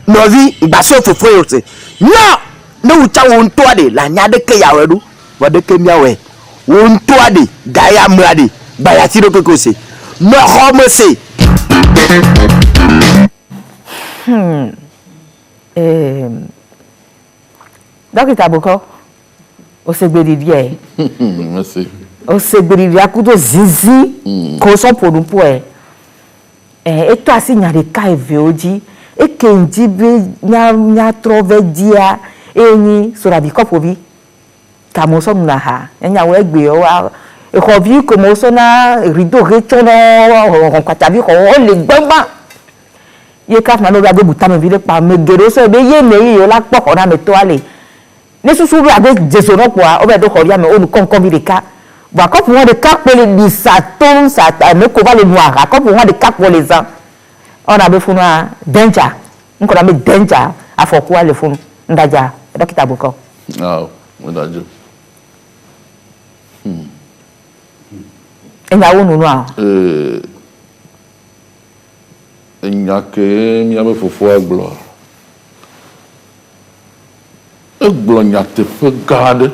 novi baso fofo yote no no ucha won to ade la nyade ke yawedu wade ke miawe won to ade daya mrade baya tiro ke ko se no homo se Dókítà Boko o se gbedi die merci o se gbedi dia kudo zizi ko so podun po eto asi nyare ka eve oji ekenji be nya trove dia enyi so la bi kopo bi ka mo so na ha nya we gbe o wa e ko bi ko mo so na rido re chono on kwata bi ko o le gbagba ye ka na lo ga be buta me bi le pa me gero so be ye me yo la poko na me to ale ni susu bi ade jeso no po a o be do ko ya me o nu konkon bi de ka ba ko pour de cap pour les satons ça ne ko va le noir ko pour de cap pour les ans on a besoin danger on ko na me danger afoko le funu ndaja Dókítà Boko ah ndaja enya wonu no a enya ke mi ame fofo aglo eglo nya te fe gade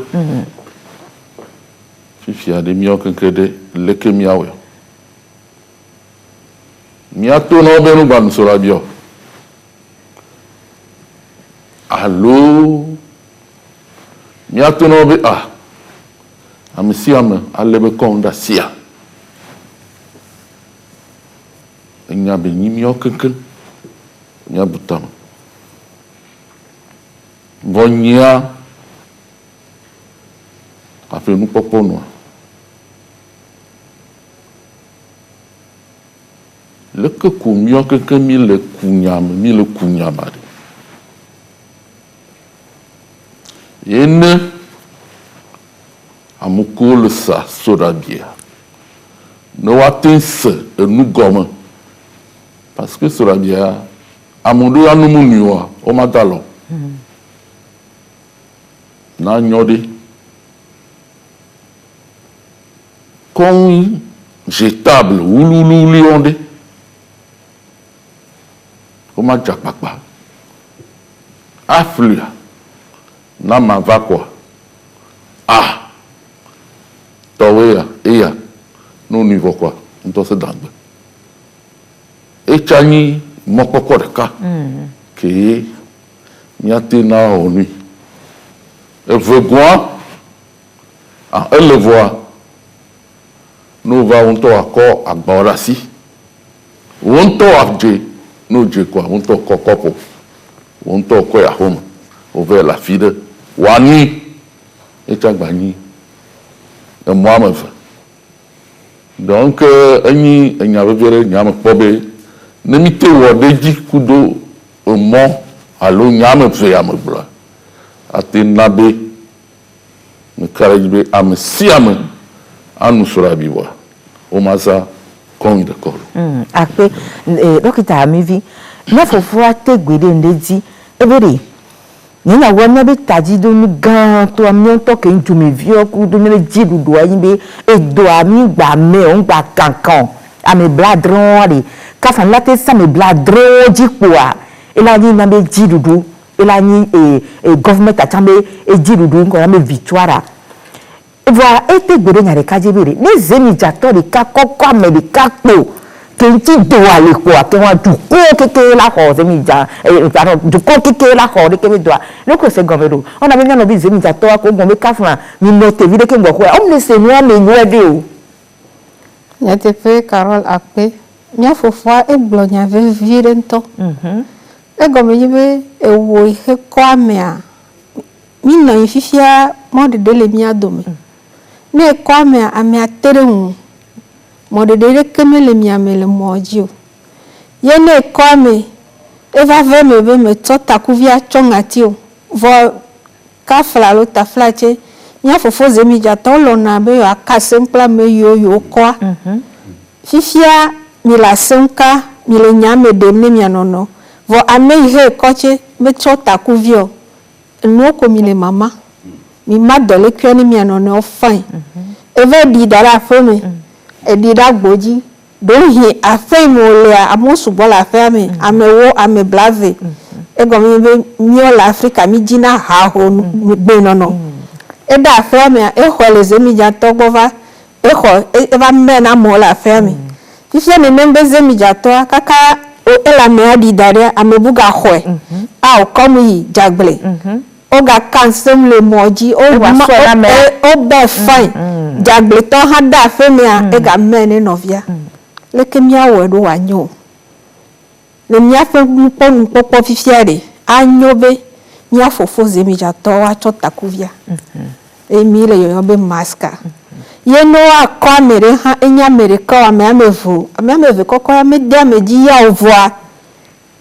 fifia de mio kenkede leke miawe miato no be no gba so radio allo miato no be amisiame alebe konda sia enya be ni mio kenken nya butam vonya afi nu popo no le que kumio que mi le kunyama ene amukul sa sorabia no atense nu goma parce que sorabia amundo ya no munua o magalo na nyode com jetable ulululi onde como japapa aflia na mavakwa towea no niveau quoi então se dando echani mɔkpɔkpɔ ɖeka ke míate na wɔ nui evegua ele vɔa n'o va wo ŋutɔ akɔ agbawo ɖe asi wo ŋutɔ adze n'o dze koa wo ŋutɔ kɔ kɔpu wo ŋutɔ kɔ yaxome wo va le afi ɖe woanyi etsa gba nyi emɔ ame eve donc enyi enya vevi ɖe nyame kpɔ be ne mi te wɔ ɖe dzi kudo emɔ alo nyame eve ame gblɔa ate na be meka ɖe dzi be ame si ame anu srɔ̃ abiwa o ma sa kɔn de kɔlu. Akpe dɔkita amivi ne fofoa te gbe ɖe ŋɖe dzi ebe ɖe nye nya wɔ ne be tadzi do nu gã to ami ŋutɔ ke ŋdzomeviwo ku do ne be dziɖuɖua yi be edoa mi gba me o ŋgba kankan ame bladrɔ̃ ɖe kafa la te sa ame bladrɔ̃ dzi kpoa ela nyi na be dziɖuɖu ela nyi gɔvmɛnt atsa be dziɖuɖu ŋkɔ na be victoire voa ete gbe ɖe nya ɖeka dzi be ɖe ne zemidzatɔ ɖeka kɔkɔ ame ɖeka kpo ke ŋuti doa le kpoa ke wa dukɔ keke la xɔ zemidza dukɔ keke la xɔ ɖeke be doa ne ko se gɔme ɖo ɔna be mianɔ bi zemidzatɔwa ko gɔme kafuna mi nɔ tevi ɖeke ŋgɔ xɔa ɔmu ne se nua me nyuɛ ɖe o. Nyateƒe Carole Akpe mia fofoa egblɔ nya vevi ɖe ŋutɔ egɔme nye be ewo ihe kɔ amea mi nɔ anyi fifia mɔɖeɖe le mia dome ne ekɔ amea amea te ɖe ŋu mɔɖeɖe ɖeke mele mia me le mɔ dzi o ye ne ekɔ ame eva ve me be metsɔ takuvia tsɔ ŋati o vɔ kafla alo tafla tse mia fofo zemidzatɔwo lɔna be yewoaka seŋ kple ame yiwo yewokɔa fifia mi le asem ka mi le nya me ɖem ne mia nɔnɔ vɔ ame yi he ekɔ tse metsɔ takuvi o enuwo ko mi le mama mi ma dɔlekui ne mia nɔnɔwo fain eve ɖi da ɖe aƒe me eɖi ɖe agbo dzi ɖohi aƒe me wolea amewo sugbɔ le aƒea me amewo ame blave egɔme be mío le Afrika mi dzina haho gbenɔnɔ eɖe aƒea mea exɔ le zemidzatɔ gbɔ va exɔ eva me na amewo le aƒea me fifia nenem be zemidzatɔa kaka ele amea ɖi da ɖe ame bu gaxɔe a wòkɔm yi dzagble wogaka ŋsem le mɔ dzi wobe fain dzagletɔ hã de aƒe mea egame ne nɔvia leke míawɔe ɖo wòanyo le míaƒe nukpɔkpɔ fifia ɖe anyo be mía fofo zemidzatɔwo atsɔ takuvia eye mi le yɔyɔ be maska ye ne woakɔ ame ɖe hã enye ame ɖeka ame eve kɔkɔ ya mede ame dzi ya o voa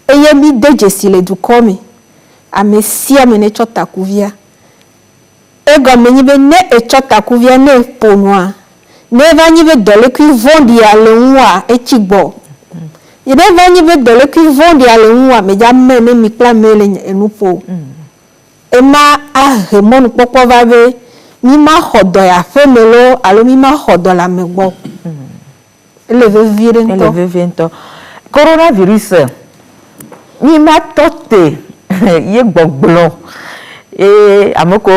eye mi de dzesi le dukɔ me ame sia ame ne tsɔ takuvia egɔme nyi be ne etsɔ takuvia ne eƒo nua ne eva nyi be dɔlekui vɔ̃ɖia le ŋua etsi gbɔ ye ne eva nyi be dɔlekui vɔ̃ɖia le ŋua medza me ne mi kple ame le enu ƒo ema ahe mɔnukpɔkpɔ va be mi ma xɔ dɔ ya aƒe me lo alo mi ma xɔ dɔ le ame gbɔ ele vevi ɖe ŋutɔ. Coronavirus mi ma tɔ te ye gbɔgblɔ ame ko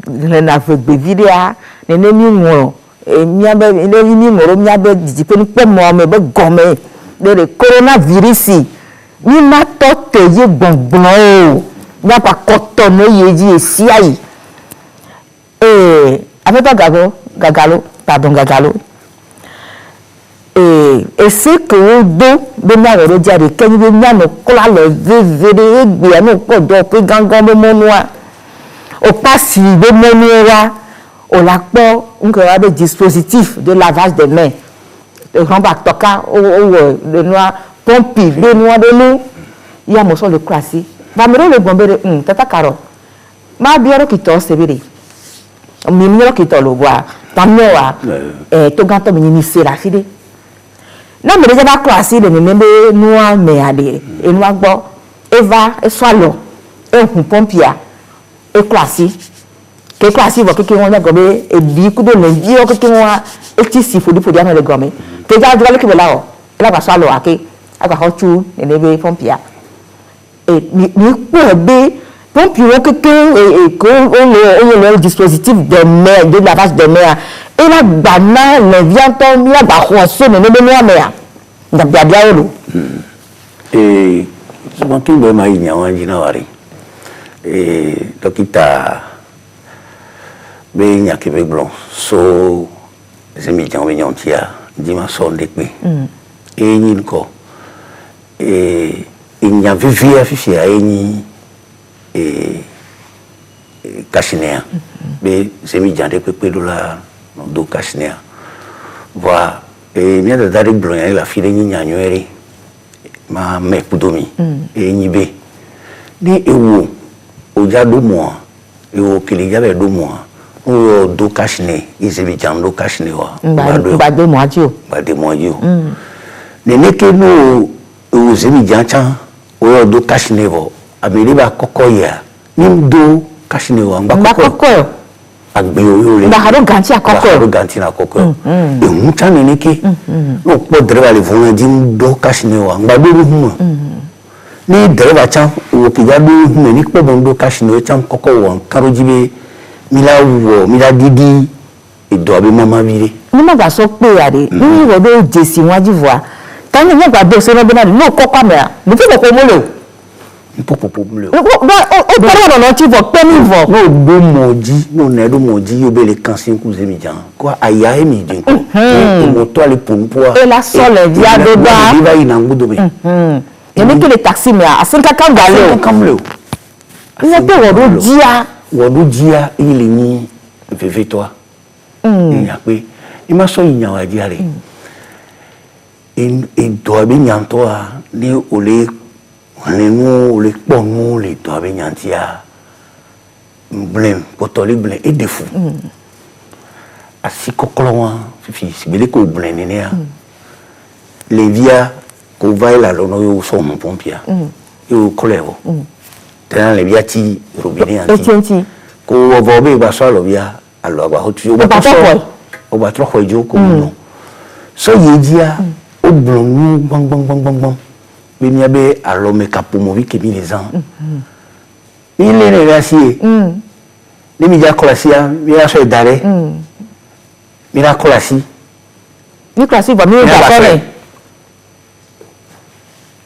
lena vegbevi ɖea nene mi ŋlɔ miabe ne mi ŋlɔ miabe didiƒenukpɔmɔ me be gɔme ɖe coronavirus mi ma tɔ te ye gbɔgblɔ o miaƒe akɔtɔ ne ye dzi esia yi aƒetɔ gagalo ese ke wodo be miawɔ ɖo dzia ɖeke nyi be mianɔ kla le veve ɖe egbea ne wokpɔ dɔwɔƒe gãgã be mɔnua wokpa si be mɔnuwa wola kpɔ ŋkɛwa be dispositif de lavage des mains exɔba tɔka wowɔ le nua pompi be nua ɖe nu ya mɔsɔ le kura si va me ɖewo le gbɔn be ɖe tata Carole ma biɔ ɖo kitɔ se be ɖe mi nyɔ kitɔ lo boa tamioa togãtɔ me nyi mi se le afi ɖe na me ɖe va kura si le nene be nua mea ɖe enua gbɔ eva esɔ alɔ ehu pompia ekura si ke kura si vɔ keke ŋua nyagɔ be eɖi kudo leviwo keke ŋua etsi si ƒoɖiƒoɖia me le gɔme ke dza dzra leke be la wɔ ela gba sɔ alɔ ake agba xɔ tsu nene be pompia mi kpɔe be pompiwo keke ko le dispositif de main de lavage de main ela gba na levia ŋutɔ mia gba xɔ so nene be nua mea biabiawo lo Et souvent qui veut m'aïe n'y a un jinawari. Et dokita be n'y a Québec blanc. So les émigrants venant tia dimanche d'été. Et n'y ko. Et il n'y a vu via fifia et ni et Cachinéa. Mais c'est mis dans des pépés de la do Cachinéa. Voilà. Et il y a des dates blancs, la fille de Nignanoueri, ma mère Poudomi, et Nibé. Ni ewo, au dia 2 mois, et au qu'il y avait 2 mois, ou do Cachiné, ils étaient dans do Cachiné. Bah 2 mois, Dieu. Bah 2 mois, Dieu. Les que nous, aux émigrants, ou do Cachiné, amélie ba kokoya, ni do Cachiné, ba kokoyo. Agbeyo le. Ba haro ganti akoko. Haro ganti na koko. E mucha neneke. No po driver le vona din do Cachiné wa. Ngba do huma. Ni driver chan wo kija do huma ni po do Cachiné chan koko wa karojibe mila wo mila didi e do abi mama vire. Ni ma ba so pe ade. Ni wo do jesi won d'Ivoire. Tani mo gba do so no benadi no koko mera. Mo fi ko mo le. Popopopule. O pare no ti vo pe ni vo. No do moji, no ne do moji yo be le kansin ku zemi jan. Kwa aya e mi din ko. E mo to ale ponpoa. E la sole dia do ba. Diva ina ngudo be. E mi ke le taxi me a asinka kan gale o. Kamle. Ni pe wo do dia. Wo do dia ile ni veve toi. Nya pe. I ma so nya wa dia re. E do be nyanto a ni ole nous les bons les doigts venyantia blême potoli blême et des fous asi kokoloa fifi sibele ko blême nenia les via ko vai la lono yo so mon pompia yo kolero tena les via ti robinet anti ko vobe ba so lo via alo ba hotu yo ba so o ba tro jo ko no so yedia o blonu bang bang bang bang bang il y avait à l'homme capomovi qui mis les ans. Il est resté. Les médias classiques, il y a fait d'arrêt. Il y a classique. Il classique va mieux faire.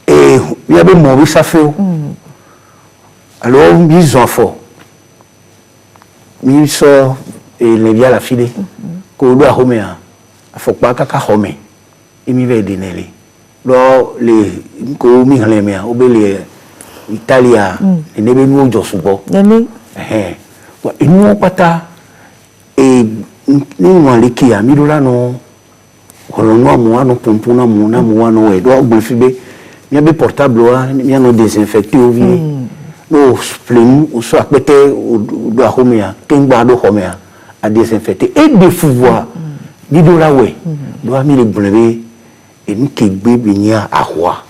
Et il y avait mon ça fait. Alors ils ont fort. Ils sont et les via la file. Qu'on doit homer. Faut pas qu'à homer. Il m'y va dénêler. Lo les ko mi hale me o be le Italia ne be nu jo subo nene wa inu pata e ni mo le ki ami do la no holo no mo anu pompo na mo anu e do gbe fi be mi be portable wa mi anu désinfecter o vi no spleen o so apete o do ahomia kengba do homia a désinfecter et de pouvoir di do la we do ami le brebe et nous qui bébénia à roi.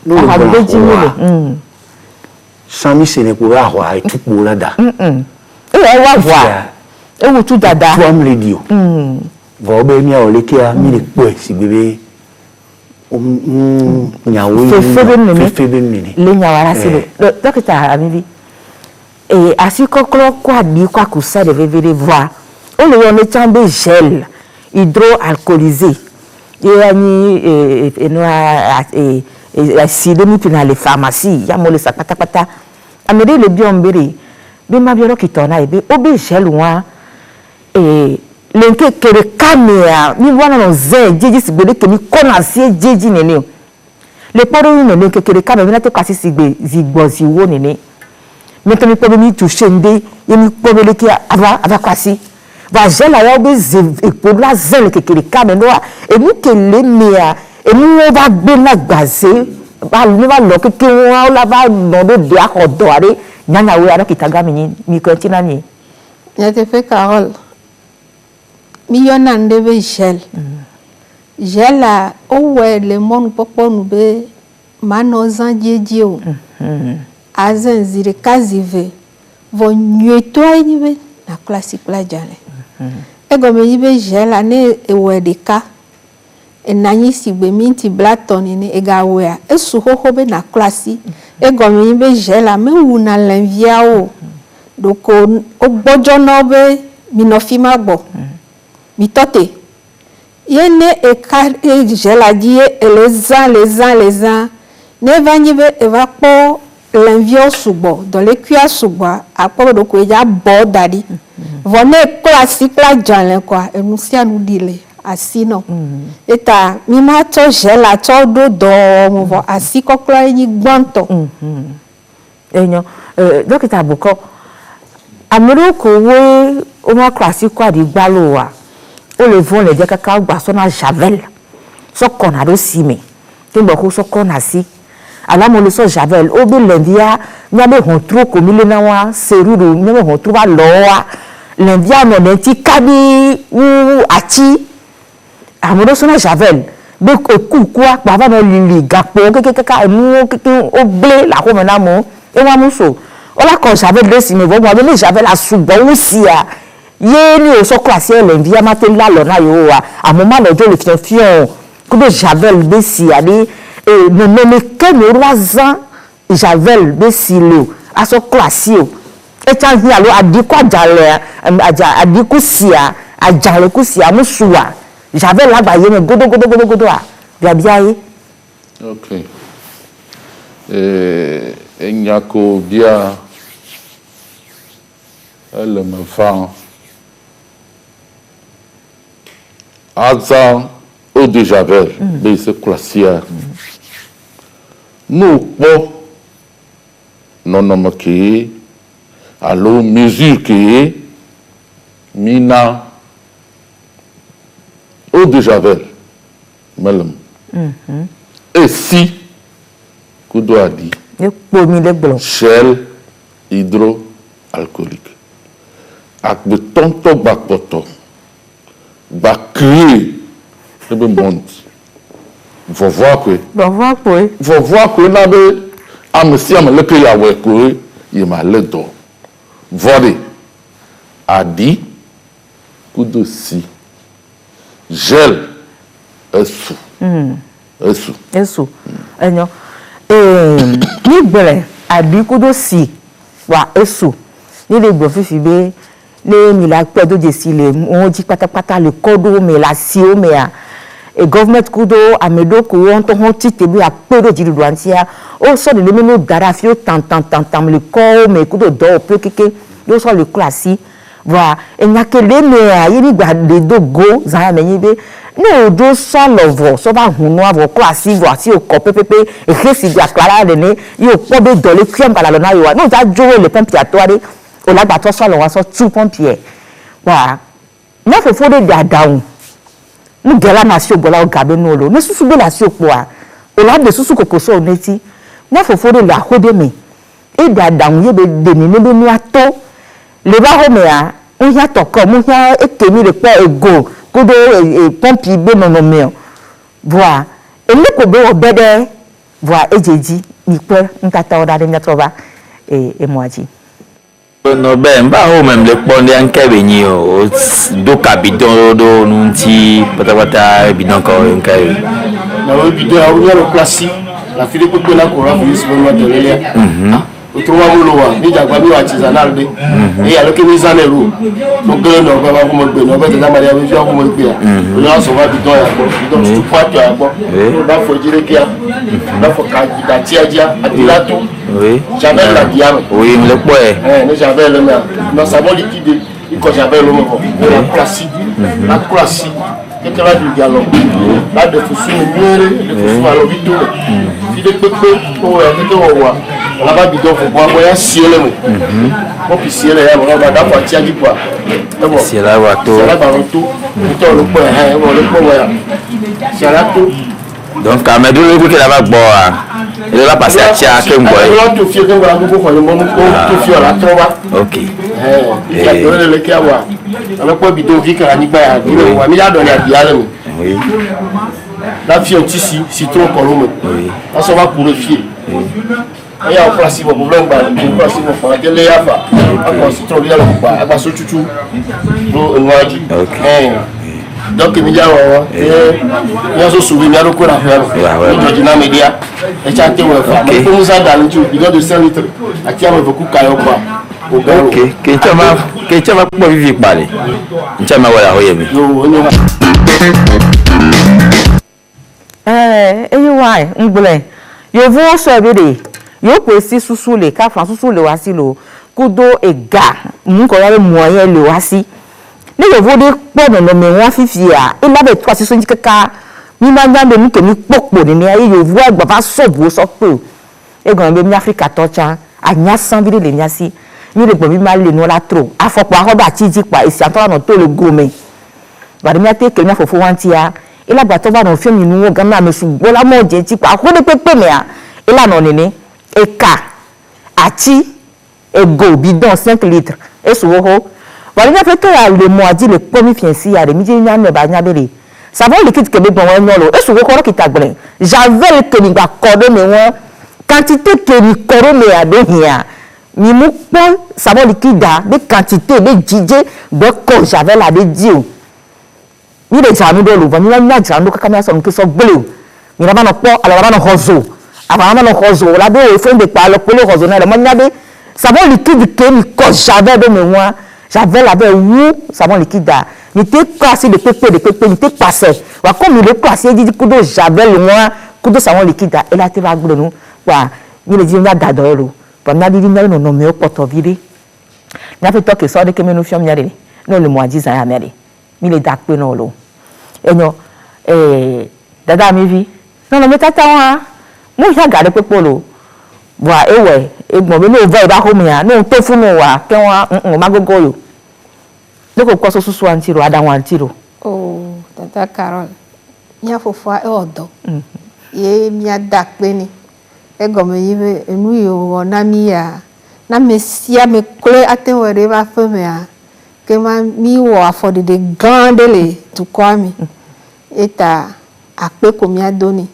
Nous le voulons. Sami ce n'est pour roi et tout pour la da. Et on va voir. Et vous tout dada. Toi me le dis. Va bien mia ole qui a mis les points si bébé. Nyawo. Fait nene. Le nyawara c'est le docteur Amibi. Et asi koklo kwa di kwa kusa de vivre voir. On le on est en gel hydroalcoolisé. Et si demi dans les pharmacies ya mole sa patapata amede le biombere be ma bioro kitona ebe obe gelwa e lenke kere kamera mi wana no ze jeji sigbe ke mi kona sie jeji nene le poro ni nene kere kamera na te kwasi sigbe zigbozi wo nene mi to mi po mi toucher nde yemi po le ki ava kwasi va gel ya obe e pour la zel kere kamera e mi ke le mea et nous on va bien la gazer nous va loquer que on la va demander de accorder nyanya we ara kitaga mi continue ni ya te fait Carole millionnaire de gel gel là o we le monde popo nous be manozan diedio azen zire kazive vo nyetoi ni be na classique la jale e go me be gel là ne e we de ka e nanyi sigbe minti blaton ni egawea e suhoho be na klasi e gomi be jela me wuna lenvia o donc o gbojo no be mi no fi ma gbo mi tote yene e ka e jela die e les ans ne va nibe e va po l'envio subo dans les cuirs subo a po do ko ya bo dadi vone classique la janle quoi e nous si nous dile asino eta mi ma to gela to do mo vo asi ko kla ni gbanto enyo dókítà Bùkọ́ amero ko we o ma classique kwa di gbalo wa o le von le je kaka gba so na javel so kona do si me timbo ko so kona si ala mo le so javel o be lendia nya be hon tro ko mi le na wa seruru nya be hon tro ba lo wa lendia no ne ti kabi u achi amero so na javel be ko ku apa ba no lili gapo kekeka emu keke o ble la ko me na mo e wa mu so o la ko javel de si me bo bo le javel asubo wu si a ye ni o so classe lendia ma te la lo na yo wa amo ma lo jo le fion kudo javel be si a de no me ke no razan javel be si lo aso classe o e chan hi alo adiku ajale adiku si a ajale ku si a musuwa javel la ba ye me godo a bia ye okay enyako bia elle me fa Aza eau de javel, mais c'est classique. Nous, bon, non, qui alors mesure qui mina eau de javel, melem. Et si, qu'on a dit, gel hydroalcoolique. Avec le tonton bakpoto. Va créer le monde. Il faut voir que là amesi amele que ya we ko il m'a le do volé a dit coup de si gel esu enyo ni gbere a dit coup de si wa esu ni le gbo fifi be le mi la pe do je si le on dit patapata le kodo me la si o me a e government kudo amedo ko won to hon ti tebi a pe do ji do antia o so de le me no dara fi o tan le ko me kudo do pe keke yo so le classe wa enya ke le me a yi gba de dogo za me yin be no do so lovo so ba hunu avo classe vo ati o ko pepepe e khesi gba clara de ni yo po be do le kwem kala lo na yo wa no ja jowo le pompier atoare o la gba to so lo wa so tu pompier wa na fofo de daun nu gela na si obola o gabe nu lo ne susu be la si opo a o la de susu kokoso oneti na fofo de la hode me e daun ye be de ni be ni ato le ba ho me a o ya to ko mu ya ekemi le pe ego kodo pompi be no me voa ele ko be obede voa ejeji ni pe nkata o da de nyatroba moaji no ben ba o mem le pon de anke ni o do kabidon do nunti patapata bidon ko nkai na o bidon a o yaro classique la file ko la ko ra fili so de lele o to wa lo wa ni jagba mi wa ti zanal de e ya lo ke mi zanelu mo gele no ba ko mo gbe no ba te na maria mi fi ko mo gbe ya o ya so wa bidon ya ko bidon tu pa ti ya ko ba fo jire ke ya ba fo ka da ti aja adilatu javel la diame oui le po ne javel na savon liquide il ko javel lo mo la classique que la du dialogue la de fusu miere de fusu alobito fi de pepe o ya que o wa la ba bidon fo bo ya siele mo ko pi siele ya mo ba da fa ti aji kwa e siela wa to to lo po e mo lo po ya siela to donc amedo le que la va gbo a ele la passer a tia ke ngbo e lo to fi ke ngbo ko ko mo ko to fi la trova OK ya to le ke awa ala po bidon fi ka ni gba ya ni wa mi ya do ni adiare mi oui la fi un tisi citron colombe oui la so va purifier et ya place bo blong ba ni place bo fa de le ya fa a citron li la ko ba a so chuchu do enwaji OK donc mi ja wa ya so subi mi aro ko na fa ni jina media e cha te wa fa mo ko musa da nju bi do 100 litres ati am ko ka yo pa OK ke chama po vivi pale nchama wala hoye mi eyi why ngbele yo vo so bede yo pe si susu le ka fran susu le wa si lo kudo ega mu ko ya moyen le wa si ne yo vo de po no me wa fifia e la be to si so nji kaka mi ma nya be mi ke mi popo ni aye yo vo agba ba so bo so pe e gan be mi Africa to cha anya san bide le nya si mi le gbo mi ma le no la tro afopo ahoba tiji pa isi anto na to le gome ba mi ate ke mi afofo wantia e la gba to ba no fi mi nu wo gan na me su bo la mo je ti pa ko de pepe me a e la no ni eka ati ego bidon 5 litres e so ho ba mi fe to ya le mo adi le po mi fiensi ya de mi je nya ne ba nya bele savon liquide que be bon won lo e so ko ro kita gbere javel que mi gba ko do me won quantité que mi koro me ade hia mi mu pon savon liquide da de quantité de jije de ko javel la de dio mi de janu do lo ba mi na janu kaka mi aso mi so gbele mi na ba no po ala ba no hozo aba ma no hozo la do e fon de pa lo polo hozo na le mo nya de savon liquide que mi ko javel de me won javel la be wu savon liquide da mi te passé de pepe mi te passé wa comme il est passé dit kudo javel moi kudo savon liquide et là te va gbolo nu wa mi le di nga dado lo pa na di nga no me o poto vide na fe to ke so de ke me no fiom nyare no le mo ajiza ya mere mi le da pe no lo enyo dada mi vi no me tata wa mo ya ga de pepo lo wa ewe egbon mi no va ba ho mi ya no to funu wa ke wa magogo yo loko kwa susu antiro ada wantiro oh tata Carol nya fofo e odo ye mi adakpe ni e gomo yibe enu yo na mi ya na mesia me kle atenwere ba feme a ke ma mi wo afode de gandele to kwami eta akpe ko mi adoni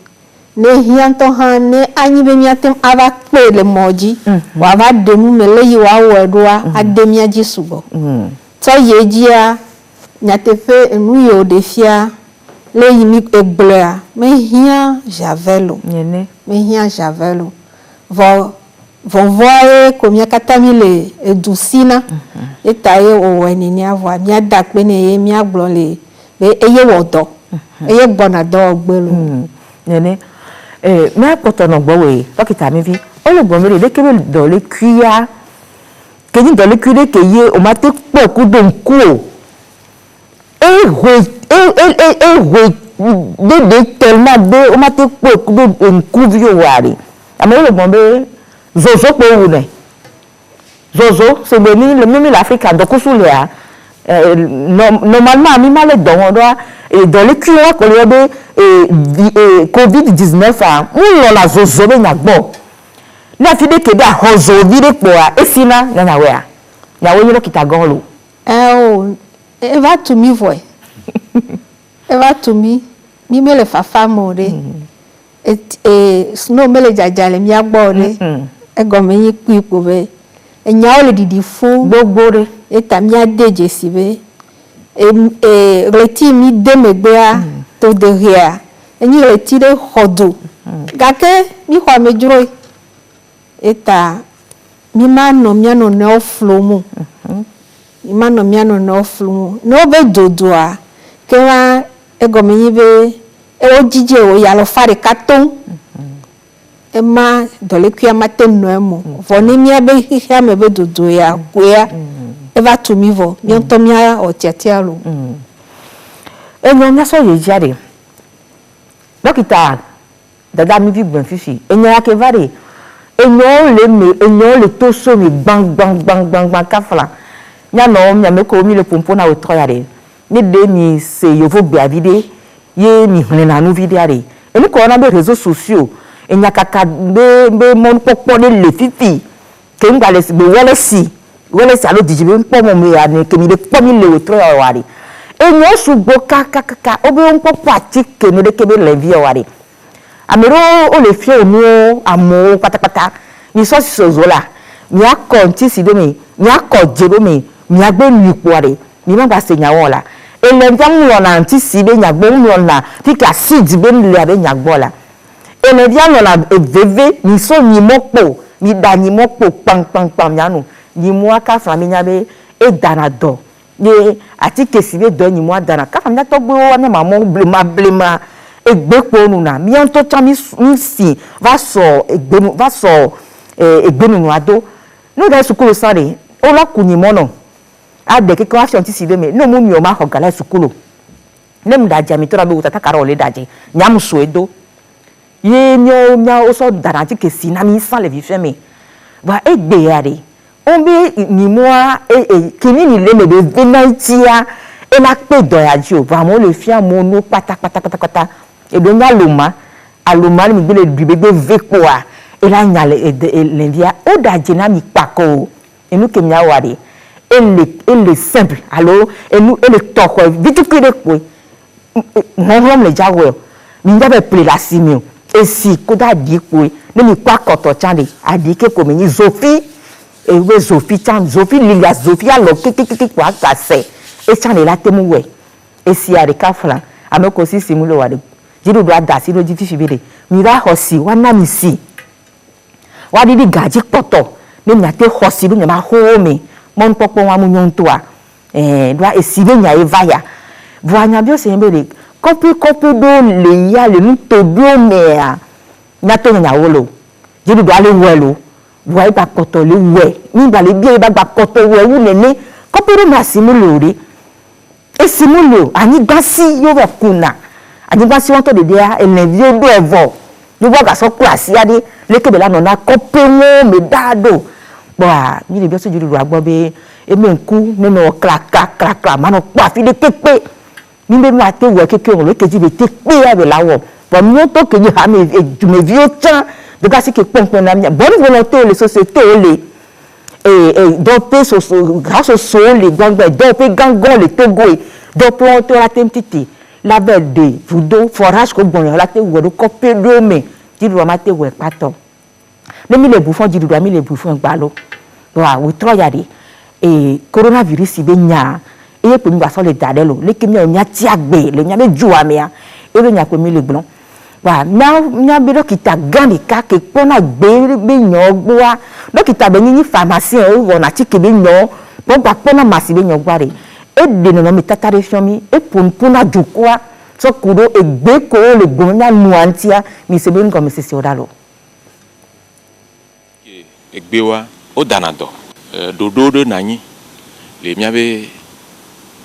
ne hianto han ne anyi be mi atem ava pe le moji wa va demu mele yi wa wedwa ademi aji subo so yejia nyate fe enu yo defia le yimi egbla me hia javelo nyene me hia javelo vo voye komia katami le edusina etaye o wenini avo mi adakpe ne ye mi agbon le be eye wodo eye gbona do gbelu nyene me apoto no gbowe dokita mi vi o le gbon mi le kebe do le kuya keni dans le curé que yé o mate po ku do nku de tellement de o mate po ku do nku vi o wari amo le bombe zozo po wu ne zozo c'est le même l'Afrique donc sous là normalement mi mal dans et dans le curé ko le be Covid-19 a mu la zozo be nyagbo na fi de kebe a hozo vide po a esina na we a ya wo yiro kita gan lo eva to me voy eva to me mi mele fafa mo re snow mele jajale mi agbo re e go me yin pi po be enya o le didi fun gbogbo re eta mi adeje sibe reti mi demegbe a to de ria enyi reti de hodo gake mi ho mejuro eta mi ma no mi ano no flomo mi ma no mi ano no flomo no be dodoa ke wa ego mi yibe e o jije o ya lo fare katon e ma dole ku ya maten no emo vo ni mi abe hia me be dodo ya ku ya e va to mi vo mi onto mi a o tiatia lo e no nya so ye jare dokita dada mi vi gbon fifi enya ke vare enyo le toso mi bang kafla nya no nya me ko mi le pompo na otro yare ni de mi se yovo gbe avide ye mi hne na nu vide yare eni ko na be réseaux sociaux enya kaka be mon popo le fifi ke ngba le be wole si alo dijibe npo mo me ya ni ke mi le po mi le otro yare enyo sugbo kaka obe on popo atike ni de ke be le vi yare amero o le fie onu amo patapata ni so si sozo la mi akonti si do mi akojero mi agbe mi po are mi ma gba se nyawo la ele nja mu na anti si be nyagbo mu na fika seed be le abe nyagbo la ele dia no na eveve ni so ni mopo mi da ni mopo pang yanu ni mu aka fra mi nyabe e dana do ni ati kesi be do ni mu adana ka fa mi to gbe wa na ma mo blema egbe kponu na mi onto cha mi si va so egbe nu ado no da sukulu sare o la kunyi mono ade ke kwa fion ti si me no mu mi o ma ho gala sukulu nem da jami to ra be utata kara ole daje nyam so edo ye nya o so dara ti ke si na mi san le vi fe me ba egbe ya re on be ni moi kini ni le me be venaitia e la pe do ya ji o ba mo le fi amono pata e do nya aloma mi gbele dubegbe vepo a e la nya le via o daje na mi pako enu ke mi aware ele simple allo ele toko vite kire ko non le jawo mi njabe ple la simio e si ko da di ko ne mi kwa koto chande adike ko mi ni zofi ewe zofi chan zofi lilia zofi alo kiki kwa kase e chande la temu we e si are kafla ameko si simulo wade jiru do ada si lo ji fifi bere mi ra hosi wana mi si wa di gaji poto ne mi ate hosi lu nya ma ho mi mon popo wa mu nyonto a do e si be nya e vaya voanya bio se mbere kopi do le ya le nu to do me a na to nya wo lo jiru do ale wo lo wa ba poto le we ni ba le bi ba poto we wu nene kopi do ma simulo ri e simulo ani gasi yo ba kuna ani gasi won to de dia elevi o do evo ni bo ga so class ya de lekebe la no na kopi wo me dado ba ni le bi so jiru agbo be emi nku nínú krakra manu pa fi de kepe ni be ma te we keke on lo keji be te pe ya be lawo bo mi to keji ha me jume vi o tan de ga si ke ponpon na mi bonne volonté le société o le do pe so grâce so le gbangba do pe gangon le togo do planter la tentiti la belle de vudo forage ko gbon la te we do copé do me ti do ma te we pato le mi le bouffon di do mi le bouffon gbalo wa we troyade e coronavirus be nya e pe mi gba so le dade lo le kimi o nya ti agbe le nya be ju wa me a e be nya pe mi le gbon wa nya be dokita gani ka ke pona gbe be nyo gbo wa dokita be ni pharmacie o wo na ti ke be nyo bo gba pona masi be nyo gba re e de no mi tatare fio mi e pona jukwa so kudo egbe ko le gbon nya nu antia mi se be nko mi se se odalo egbe wa o danado dodo nanyi le miabe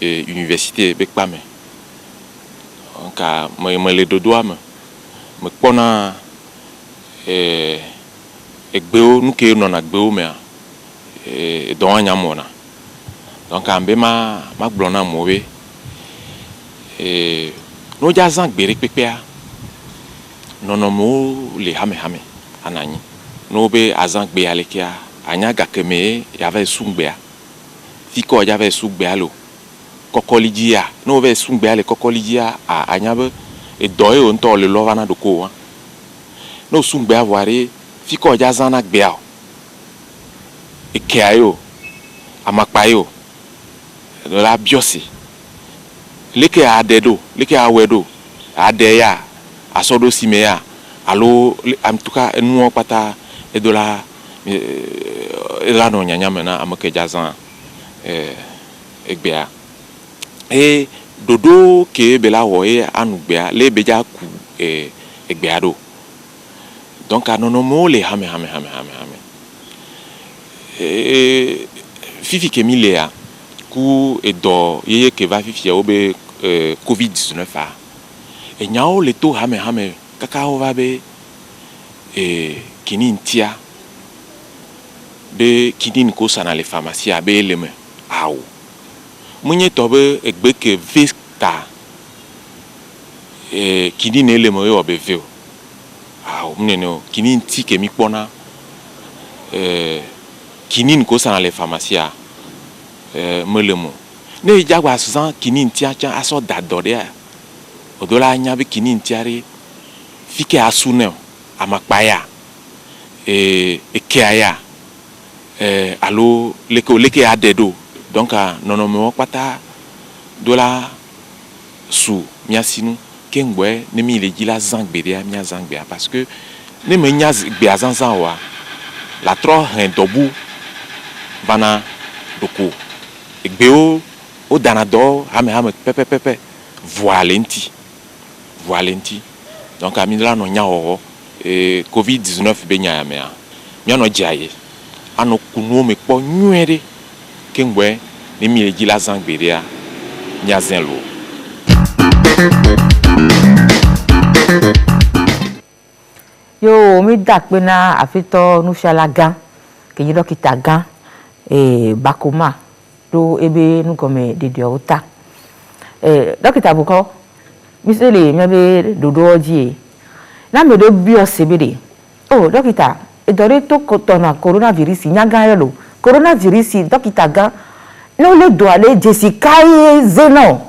université be kpame ka me le dodo am me kpona egbeo nuke no na gbeo me do anya mona donc ambe ma gblona mo we no jazan gbere pepea no mo le hame ananyi no be azan gbe alekia anya gakeme yave sungbea fiko yave sungbea lo kokolijia no ve sungbea le kokolijia a anya be e doye on to le lovana do ko no sungbea ware fiko jazana gbea e keayo amakpayo do la biosi leke adedo leke awedo adeya asodo simeya alo amtuka enu pata e do la la no nyanya mena amake jazan egbea e dodo ke bela wo e anugbea le beja ku egbea do donc anono mo le hame fifi ke mi le a ku edo yeye ke va fifi o be covid-19 a e nyao le to hame kaka o va be kini ntia be kidin ko sana le pharmacie abe leme awo munye tobe egbe ke vista kidin eleme yo be veo awo munye no kidin ti ke mi pona kidin ko sana le pharmacie melemo ne jagwa san kidin ti acha aso dadode odola nya be kidin ti are fike asune amakpaya keaya alo leke adedo donc nono me pata dola su miasinu kengwe ne mi le jila zangberia mia zangbea parce que ne me nya gbea zanzan wa la tro hen dobu bana doko egbeo o danado hame pepe voilenti donc ami la no nya ho covid 19 be nya ya me a mi no jaye ano kunu me po nwere kengwe ni mi eji la zangbere a nya zen lo yo mi dakpe na afito nufia gan ke yi dokita gan bakoma do ebe nugome dede ota dokita buko mi se le mi be dodo oji na me do bi osebede oh dokita edore to kotona coronavirus nyaga yelo coronavirus dokita gan no le do ale jessica zeno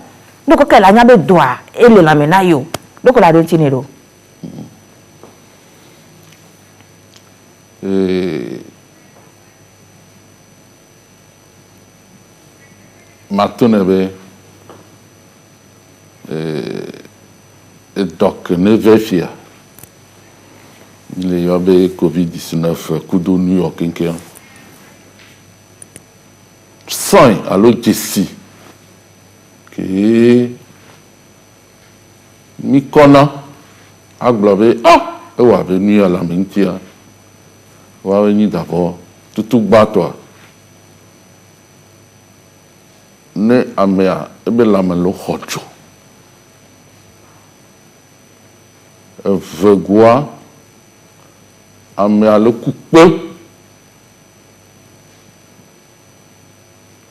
doko kala nya be do a ele la menayo doko la do chinero Maintenant, donc, ne vérifia. Il y a eu Covid-19, coup de New York, sans alors d'ici, qui mi connaît, a globé, ah, et va venir à la mentia, va venir d'abord, tout bas toi. Ne amea ebe lame lo xodzo evegua amea le kukpe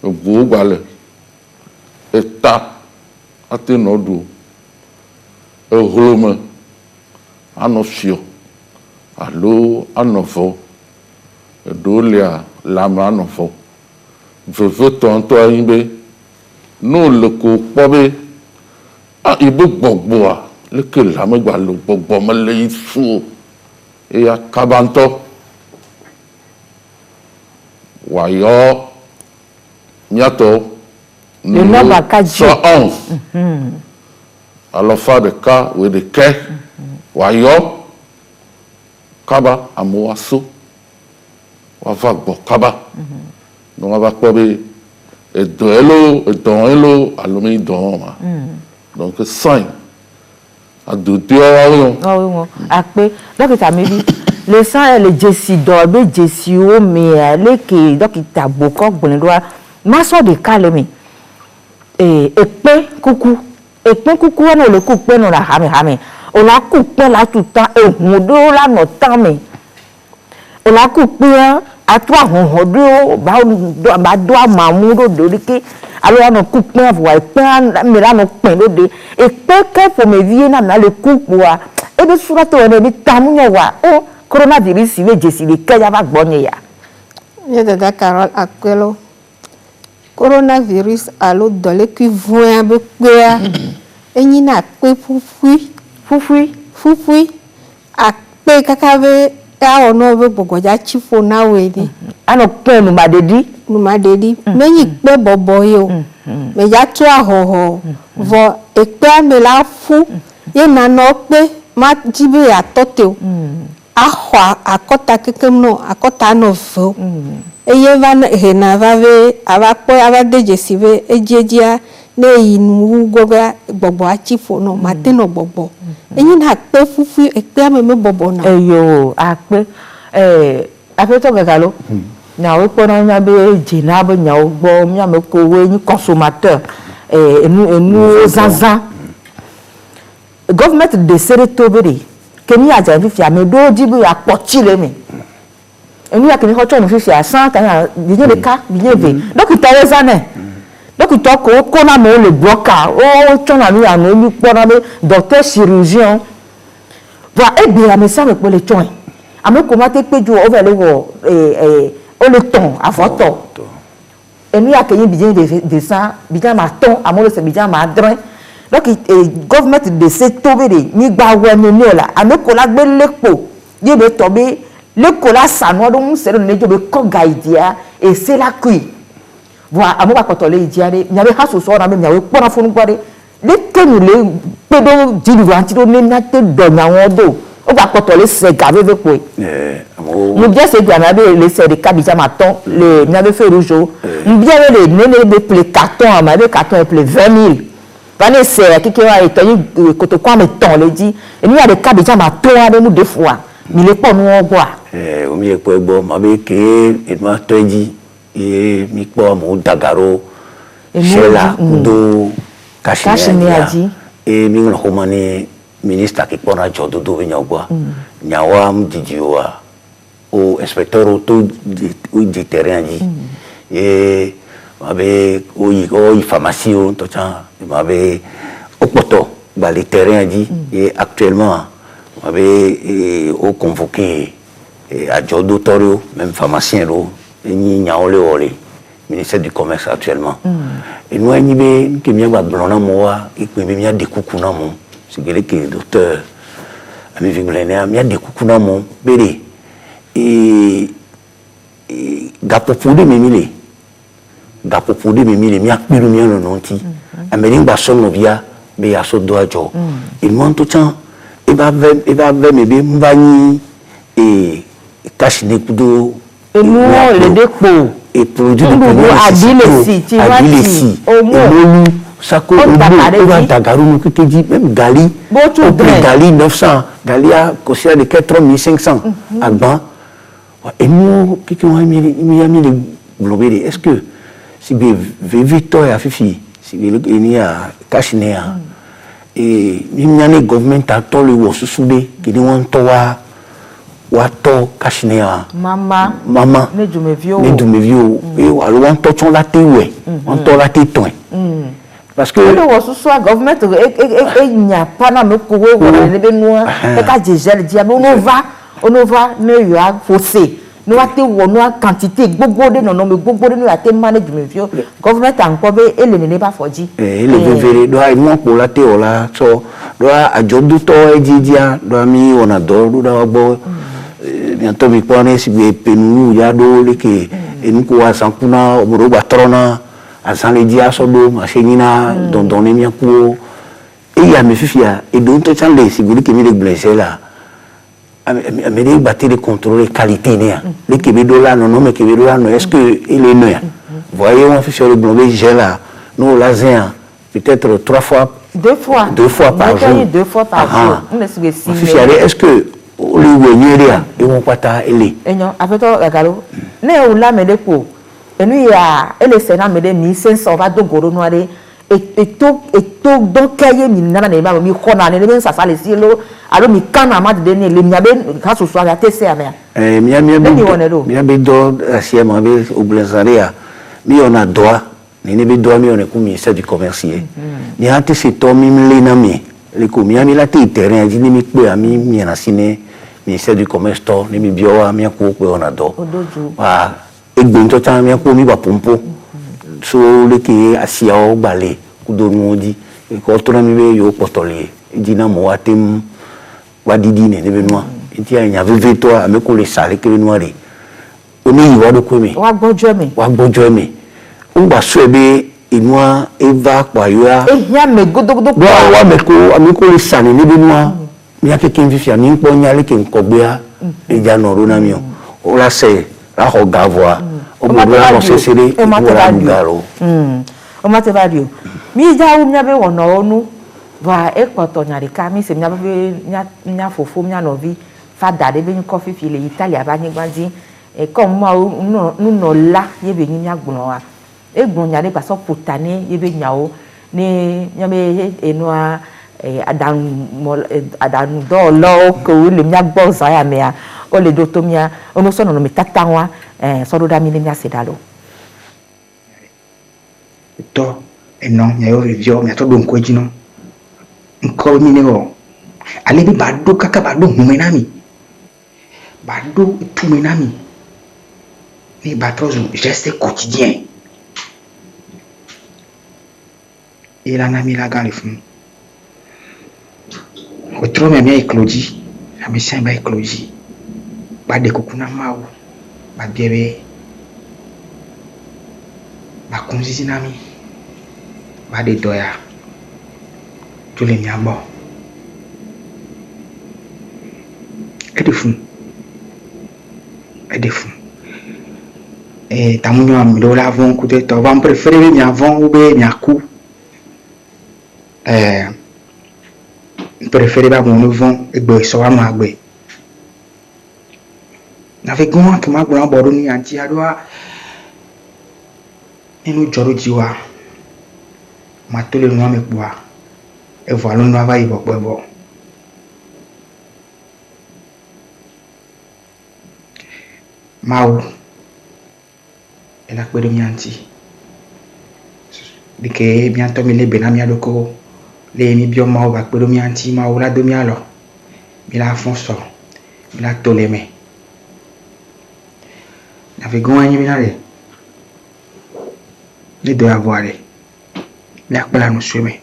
eʋuwo gbale eta ate nɔ ɖu ehlome anɔ fio alo anɔ vɔ eɖewo lia lame anɔ vɔ vevetɔ ŋutɔ anyi be no le ko kpɔ be a ibe gbɔgbɔa leke lame gba le gbɔgbɔ me le yi su o eya kabantɔ wayɔ miatɔ numéro 111 alɔfa ɖeka wɔ ɖekɛ wayɔ kaba amewo aso wava gbɔ kaba donc wava kpɔ be edɔn elo alo me dɔn ma donc sign adodo wawo akpe dókítà mi bi le sang le jesi do be jesi o me leke dókítà boko gbon do ma so de kale mi epe kuku na le kuku no la hame o la kuku la tout temps ehun do la no temps me o la kuku atwa honhon do ba do amamu do ke alors on coupe pas voir pas mais là on peint de et que pour me vie na le coupe wa et de sur to ne bi tamu wa oh coronavirus we jesi le ka ya ba gbonye ya ye dada Carol Akwelo coronavirus alo dole ki voya be pea enyi na pe fufui akpe kakave ya ono be bogoja chifo na we ni ano pe nu madedi menyi pe bobo yo me ya tu ahoho vo ekpe me la fu ye na no pe ma jibe atote o ahwa akota kekem no akota no fo eye va he na va ve ava po ava deje sive ejejia ne inu goga bobo achifo no mateno bobo enyi na pe fufu ekpe me bobo na eyo akpe apeto gagalo na we pona nya be jina be nya ogbo nya me ko we ni consommateur enu zanzan government de sere tobere kemi aja fi fia me do dibu ya potile mi enu ya kini hocho no fi fia san kan ya biye le ka biye be dokita we zane dokita ko na mo le bloka o chona mi ya no mi pona be docteur chirurgien va e bi la me sa me po le chon ame ko ma te peju o vele wo o le ton avoto enu ya kenyi biye de san biya ma ton amolo se biya ma drin donc government de se tobere ni gba wo ni la ame ko la gbe lepo ye be to be leko la sanu do se le jo be ko gaidia e se la kui voilà amo ba koto le idia de nya be haso so na me nya we pona funu gbare le tenu le pedo dilu anti do na te do nya won do o ba koto le se ga be po mo je se gba na be le se de kabija ma ton le nya be fe rouge mo bien le nene be ple carton ma be carton e ple 20000 Vane c'est qui a été côté quoi mais temps le dit et nous a des cas déjà ma toi de nous deux fois mais les pas nous on voit au milieu quoi bon ma be que et moi toi dit et mi quoi mon dagaro c'est là do kashine a dit et mi ngolo komane ministre qui pona jodo do nyagwa nyawa mdijiwa au inspecteur auto du terrain dit et m'avait au pharmacie tout ça m'avait au poto bah les terrains dit et actuellement m'avait au convoqué à Jodo Torio même pharmacien là ni nyaole ole ministère du commerce actuellement et nous ni be que mia ba blona moa et que mia de kukuna mo c'est que docteur ami vingulene mia de kukuna mo bere et gapo pour memile gapo pour memile mia piru mia no nonti amering ba son novia be ya so do ajo il monte temps et va me be mbani et kashine kudo et nous le dépôt et produit de Adilesi au moins ça ko Dagaru que te dit même Gali Gali 900 Gali a considéré de 4500 à ban et nous qui ont mis les globés est-ce que si Victor a fifi si il y a Kashina et il y a les gouvernements à tout le monde soudé qui ont toi wato Kashina mama ne dumevio et alors on touche la tewe on touche la teton parce que le soit gouvernement et il n'y a pas na me ko wo le be noa e ka jejel dia on va ne yo a fossé nous a te wo no quantité gbogbo de non me gbogbo de no a te manage dumevio gouvernement encore be e le ne pas foji e le vevere do ai mo ko la te ola so do a jodu to e dia do mi ona do do bo bientôt mi pone si be penu ya do le ke en ko asankuna omuro batrona asan le dia so do machinina don donner mi ko et ya me fifia et donc tout ça les si que mi le blessé là mais les batteries contrôler qualité né les que be do là non mais que be do là non est-ce que il est né voyez on fait sur le blobé j'ai là nous laser peut-être 2 fois par jour 2 fois par jour on est-ce que oli wenyeria e won pata ele enyo afeto gagaro ne o la me depo enu ya ele sena me de 1500 va do goro no are et to donc kaye mi nana ne ba mi khona ne be sasa le silo alo mi kana ma de ne le mi abe ka so so ya tese ya me mi be do asia ma be oblazaria mi ona doa ne be doa mi on ku ministère du commerce ni ate se to mi le na mi les commis mi la terrain dit mi pe ami mi na sine ministère du commerce to ni mi bio ami ko pe ona do wa egbe to tan mi ko mi ba pompo so le ke asia o bale ku do nodi e ko to na mi be yo potoli dina mo atem wa didi ne be noa enti anya veve to ami ko le sale ke noire o ni iwo do ko mi wa gbojo mi o ba so ebe inua eva kwa yoa ehia me godogodo wa me ko amiko le sane ni bi noa mi akeke mfifia mi npo nyale ke nkogbea eja no ro na mi o la se la ho gavoa o mo la no se sere o la ngaro o mate vadio mi ja u nya be wono onu va e poto nyare ka mi se nya be nya fofo nya no vi fa dade be nko fifi le Italia ba ni gbanji e comme moi no la ye be nya gbon wa egbon nyare pa so potane ye be nyao ni nyame enua adan do lo ko le mia gbo za ya mea o le do to mia o no so no mi tatanwa so do da mi le mia sedalo to eno nya yo review mi to do nko jino nko mi ne o ale bi badu kaka badu humenami badu tumenami ni batrozo geste quotidien et la nami la gare fun otro me mia éclosi ami samba éclosi ba de kokuna mawo ba biebe ba konzizi nami ba de doya to le mia bo edefun et tamunyo am do la von côté to va préférer mi avant ou be mi aku préféré ba mon vent egbe so wa ma gbe na fe gon ke ma gbo bodo ni anti adoa enu joro jiwa ma tole no me gbo e vo alo no ava ibo pebo mau ela kwedo mi anti dike bientôt mi le benami adoko le mi bio mau ba kwedo mi anti mau la do mi alo mi la fonso mi la tole me na fe gon anyi mi na le le do avare mi akpela no sweme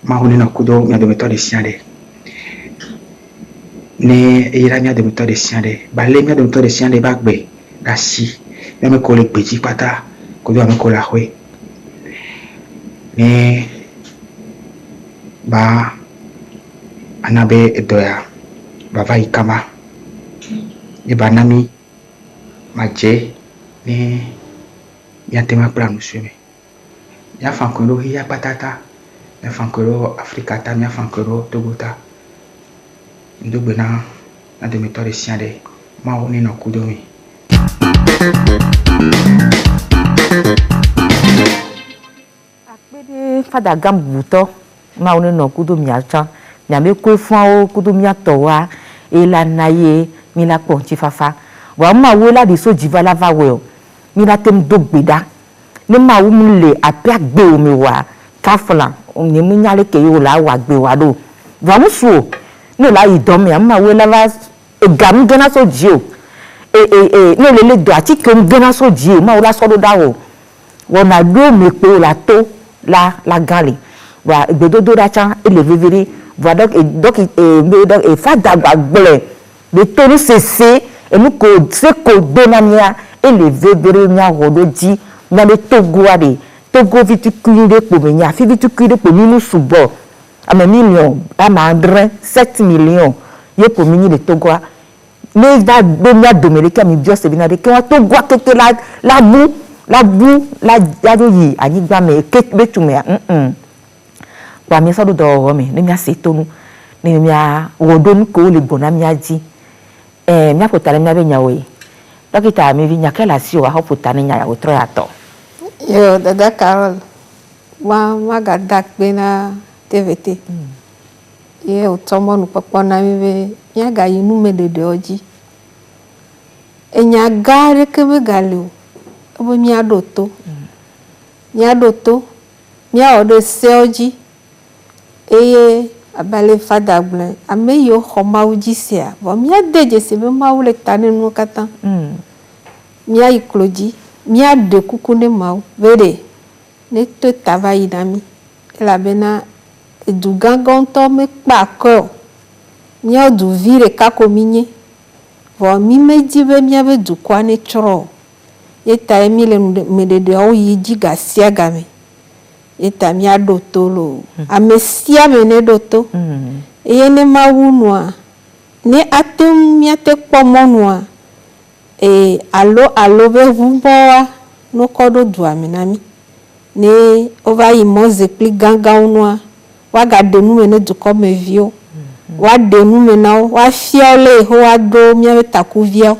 mau ni na kudo mi ado meto de siande ne ira mi ado meto de siande ba le mi ado meto de siande ba gbe la si ya me kole petit pata ko do me kola hwe ne ba anabe edoya baba ikama ne banami maje ne ya tema plan sweme ya fankoro hiya patata ya fankoro afrikata ya fankoro togota ndogbe na de méthode siande ma oni na kudomi akpede fada gambuto ma oni na kudomi acha nya me ko fun o kudomi atowa e la naye mi la ponti fafa wa ma wo la de so jivala va we mi la tem dogbeda ni ma wo mu le ape agbe omi wa kafla ni mi nyale ke yo la wa gbe wa do wa mu so no la idomi ma wo la va egam gana so jio no le do ati ke gana so jio ma wo la so do dawo wona do me pe la to la gale wa egbedodo da chan ele vevere wa donc e fada gbagble le to ni sese e mu ko se ko do na mia ele vevere nya hodo ji na le togo ade togo vitukure po me nya fi vitukure po ninu subo ama million ama 7 millions ye po mini le togo ne va do nya domeleka mi bio se bina de ke wa togo keke la bu la do yi ani gba me ke betu me wa mi so do me ne mi ase tonu ne mi a wodo ni ko le bona mi aji mi apotare mi abenya we dokita mi vi nya kela si o wa hopotane nya ya otro ato yo dada Carol wa ga dakpe na TVT ye utomo nu popo na mi be nya ga yinu medede oji enya gare ke be galu obo mi adoto mi a odo se oji eye abale fada gble ame yo khoma uji sia bo mi adeje se be ma wule tane nu kata mi a ikloji mi a de kuku ne mau vede ne to travail dami la bena du gangan to me pa ko mi a du vire kako minye vo mi meji be mi ave du kwa ne chro eta emile medede o yiji gasia game eta mi adotolo amesia mene doto ene mawunwa ne atem mi ate pomonwa alo be vumboa no kodo dua minami ne ova imoze pli ganga unwa wa gade nu mene du come vio wa de nu mena wa fiole ho ado mi ave takuvia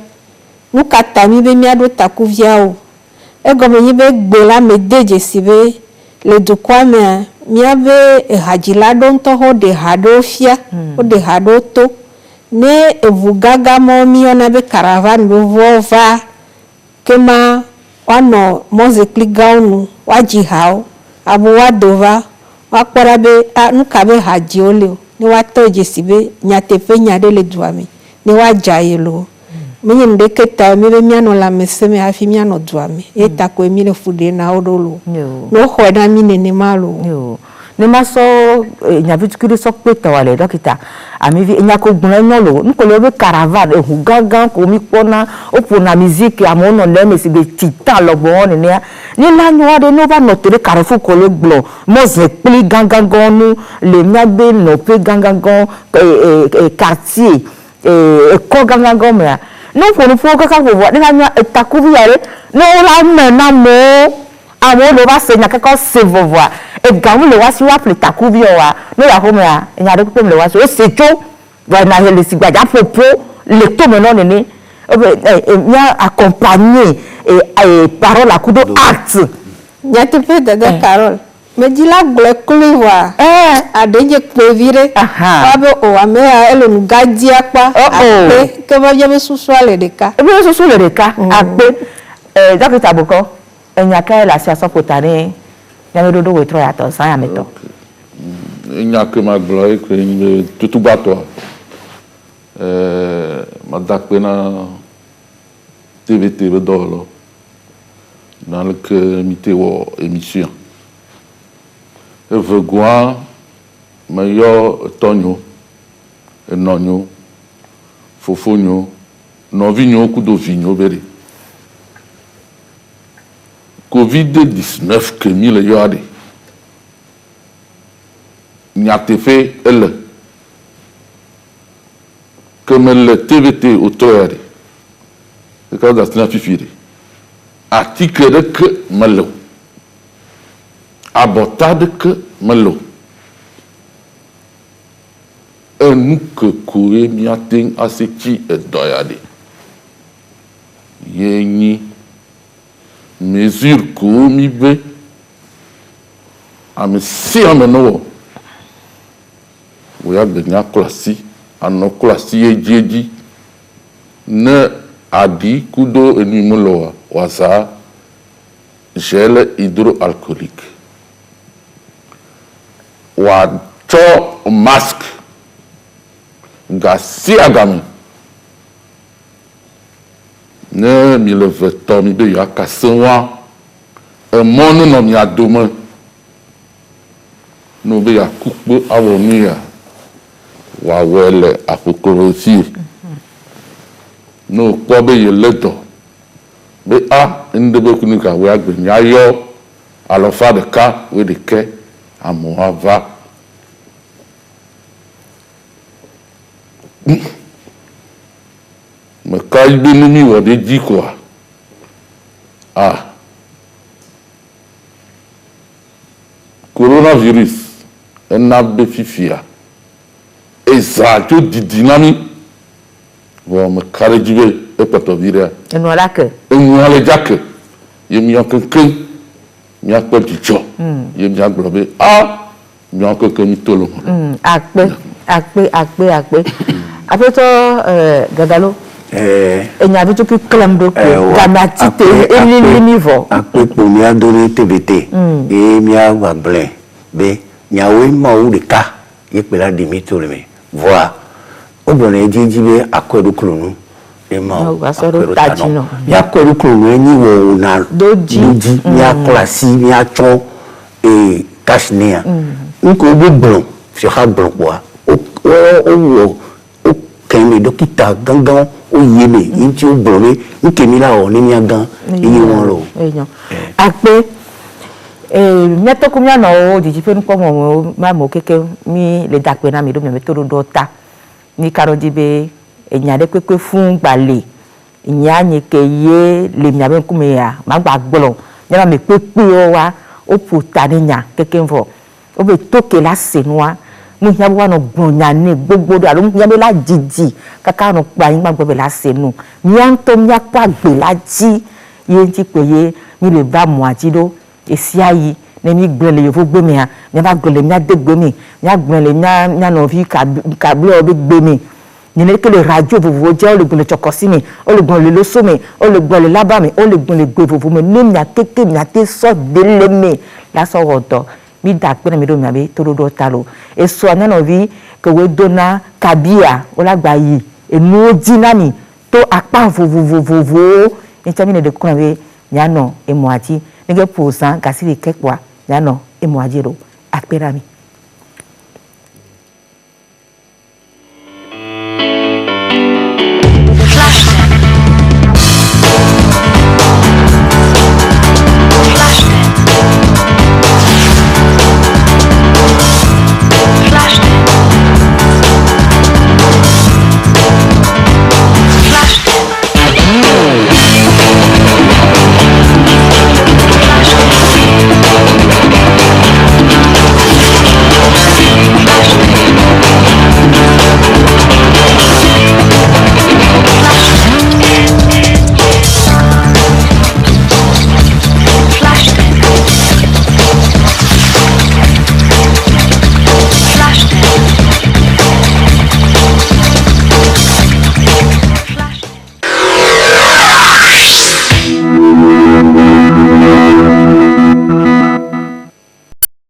nu kata mi be mi ado takuvia o ego me yibe gbe la me deje sibe le du kwame mi ave hajila don to ho de hado fia o de hado to ne evugaga mo mi ona be caravan do vova kema wano moze kligaunu wajihao abu wadova wakorabe nukabe hajiole ni watoje sibe nyatefe nyade le duami ni wajayelo minye ndeketa mire miano la meseme afi miano duami eta ko emile fude na odolo no hoda mine ne malo ne maso nyavitukiri sokpeta wale dokita amivi nyako gbonyo lo nko le be caravan ehu gangan ko mi pona opona musique amono le mesi be titan lobo on ni la nwa de no ba notere carrefour ko le glo mo ze pli gangan gonu le nyagbe no pe gangan gon quartier ko gangan gon me no fo fo ka fo wa ni nya takuvi yare no la me na mo àwọn lo ba se nya keko se vovoa gamu le wasi wa ple takubi o wa no ya home ya nya de ko le wasi o sejo wa na hele sigbaja popo le to me no nene nya accompagner parole à coup de acte nya te pe de Carole me dit la gle kluwa adeje pevire wabe o ame ele nu gadia pa ape ke ba je me suswale de ka e be suswale de ka ape Dr. Boko enya ka la association potane nya do wetro ya to san ya meto enya ke maglo e ke tutu bato madakpe na TVT bedolo dans le comité ou émission e vegua mayo tonyo enonyo fofonyo novinyo kudovinyo beri Covid-19 que mille yade nyate fait elle comme le TVT autour de quand ça n'a fifiri article de que malo abotade que malo un que courir miating aseti et doyade yeni mesure komi be am si ameno wo ya gnya klasi ano klasi ejeji ne adi kudo enimulo wasa gel hydroalcoolique wa cho masque gasi agami ne mi le veto mi be ya kasenwa e monu no mi adoma no be ya kukpo awo mi ya wa wele akokoro si no ko be ye leto be ndebe kunika we agbe mi ayo alofa de ka we de ke amoava me kai binumi wa de ji quoi coronavirus en be fifia exacto di dynamique bon me kare jibe e pato vira en wala que en wala jake yemi yankan mi akpe dicho yemi aglobe mi yankan mi tolo akpe apeto gadalo enya bitu ki klemdo ko gamatite elili niveau akpe po mi adore TVT e mi agble be nyawe ma u de ka ye pe la dimitri me voilà obone ejijibe akodu klonu e ma asoro tajino ya akodu klonu eni wo na doji mi aklasi mi acho e kashnia nko be blon se ha blon wa o kemi dókítà gangan o yeme nti o blon mi nkemi la o ni mi gan iye won ro ape meto kumya no jiji fe npo mo ma mo keke mi le dakpe na mi do me to do ta ni karodi be enya de pepe fun gbale nya ni ke ye le mi abe nkume ya ma gba gbolo nya me pepe o wa o puta ni nya keke nfo o be toke la senwa mu nya wa no gbonya ni gbogbo do alo nya be la jiji kaka no pa yin gbagbo be la senu mi an to nya pa gbe la ji ye ti pe ye mi le ba mo ajido esi ayi ne mi gbele yo fo gbe mi ha nya ba gbele nya de gbe mi nya gbele nya no fi ka blo be gbe mi ni ne ke le radio vovo je o le gbele chokosi mi o le gbele lo so mi o le gbele laba mi o le gbele gbe vovo mi ni nya keke nya te so dele mi la so wodo mi da pe na mi do mi abi to do ta lo eso anya no vi ke we dona kabia o la gba yi enu ojina ni to apa vovo ni tami ne de ko we nya no emu ati nige posan kasiri kekwa nya no emu ajiro akpera mi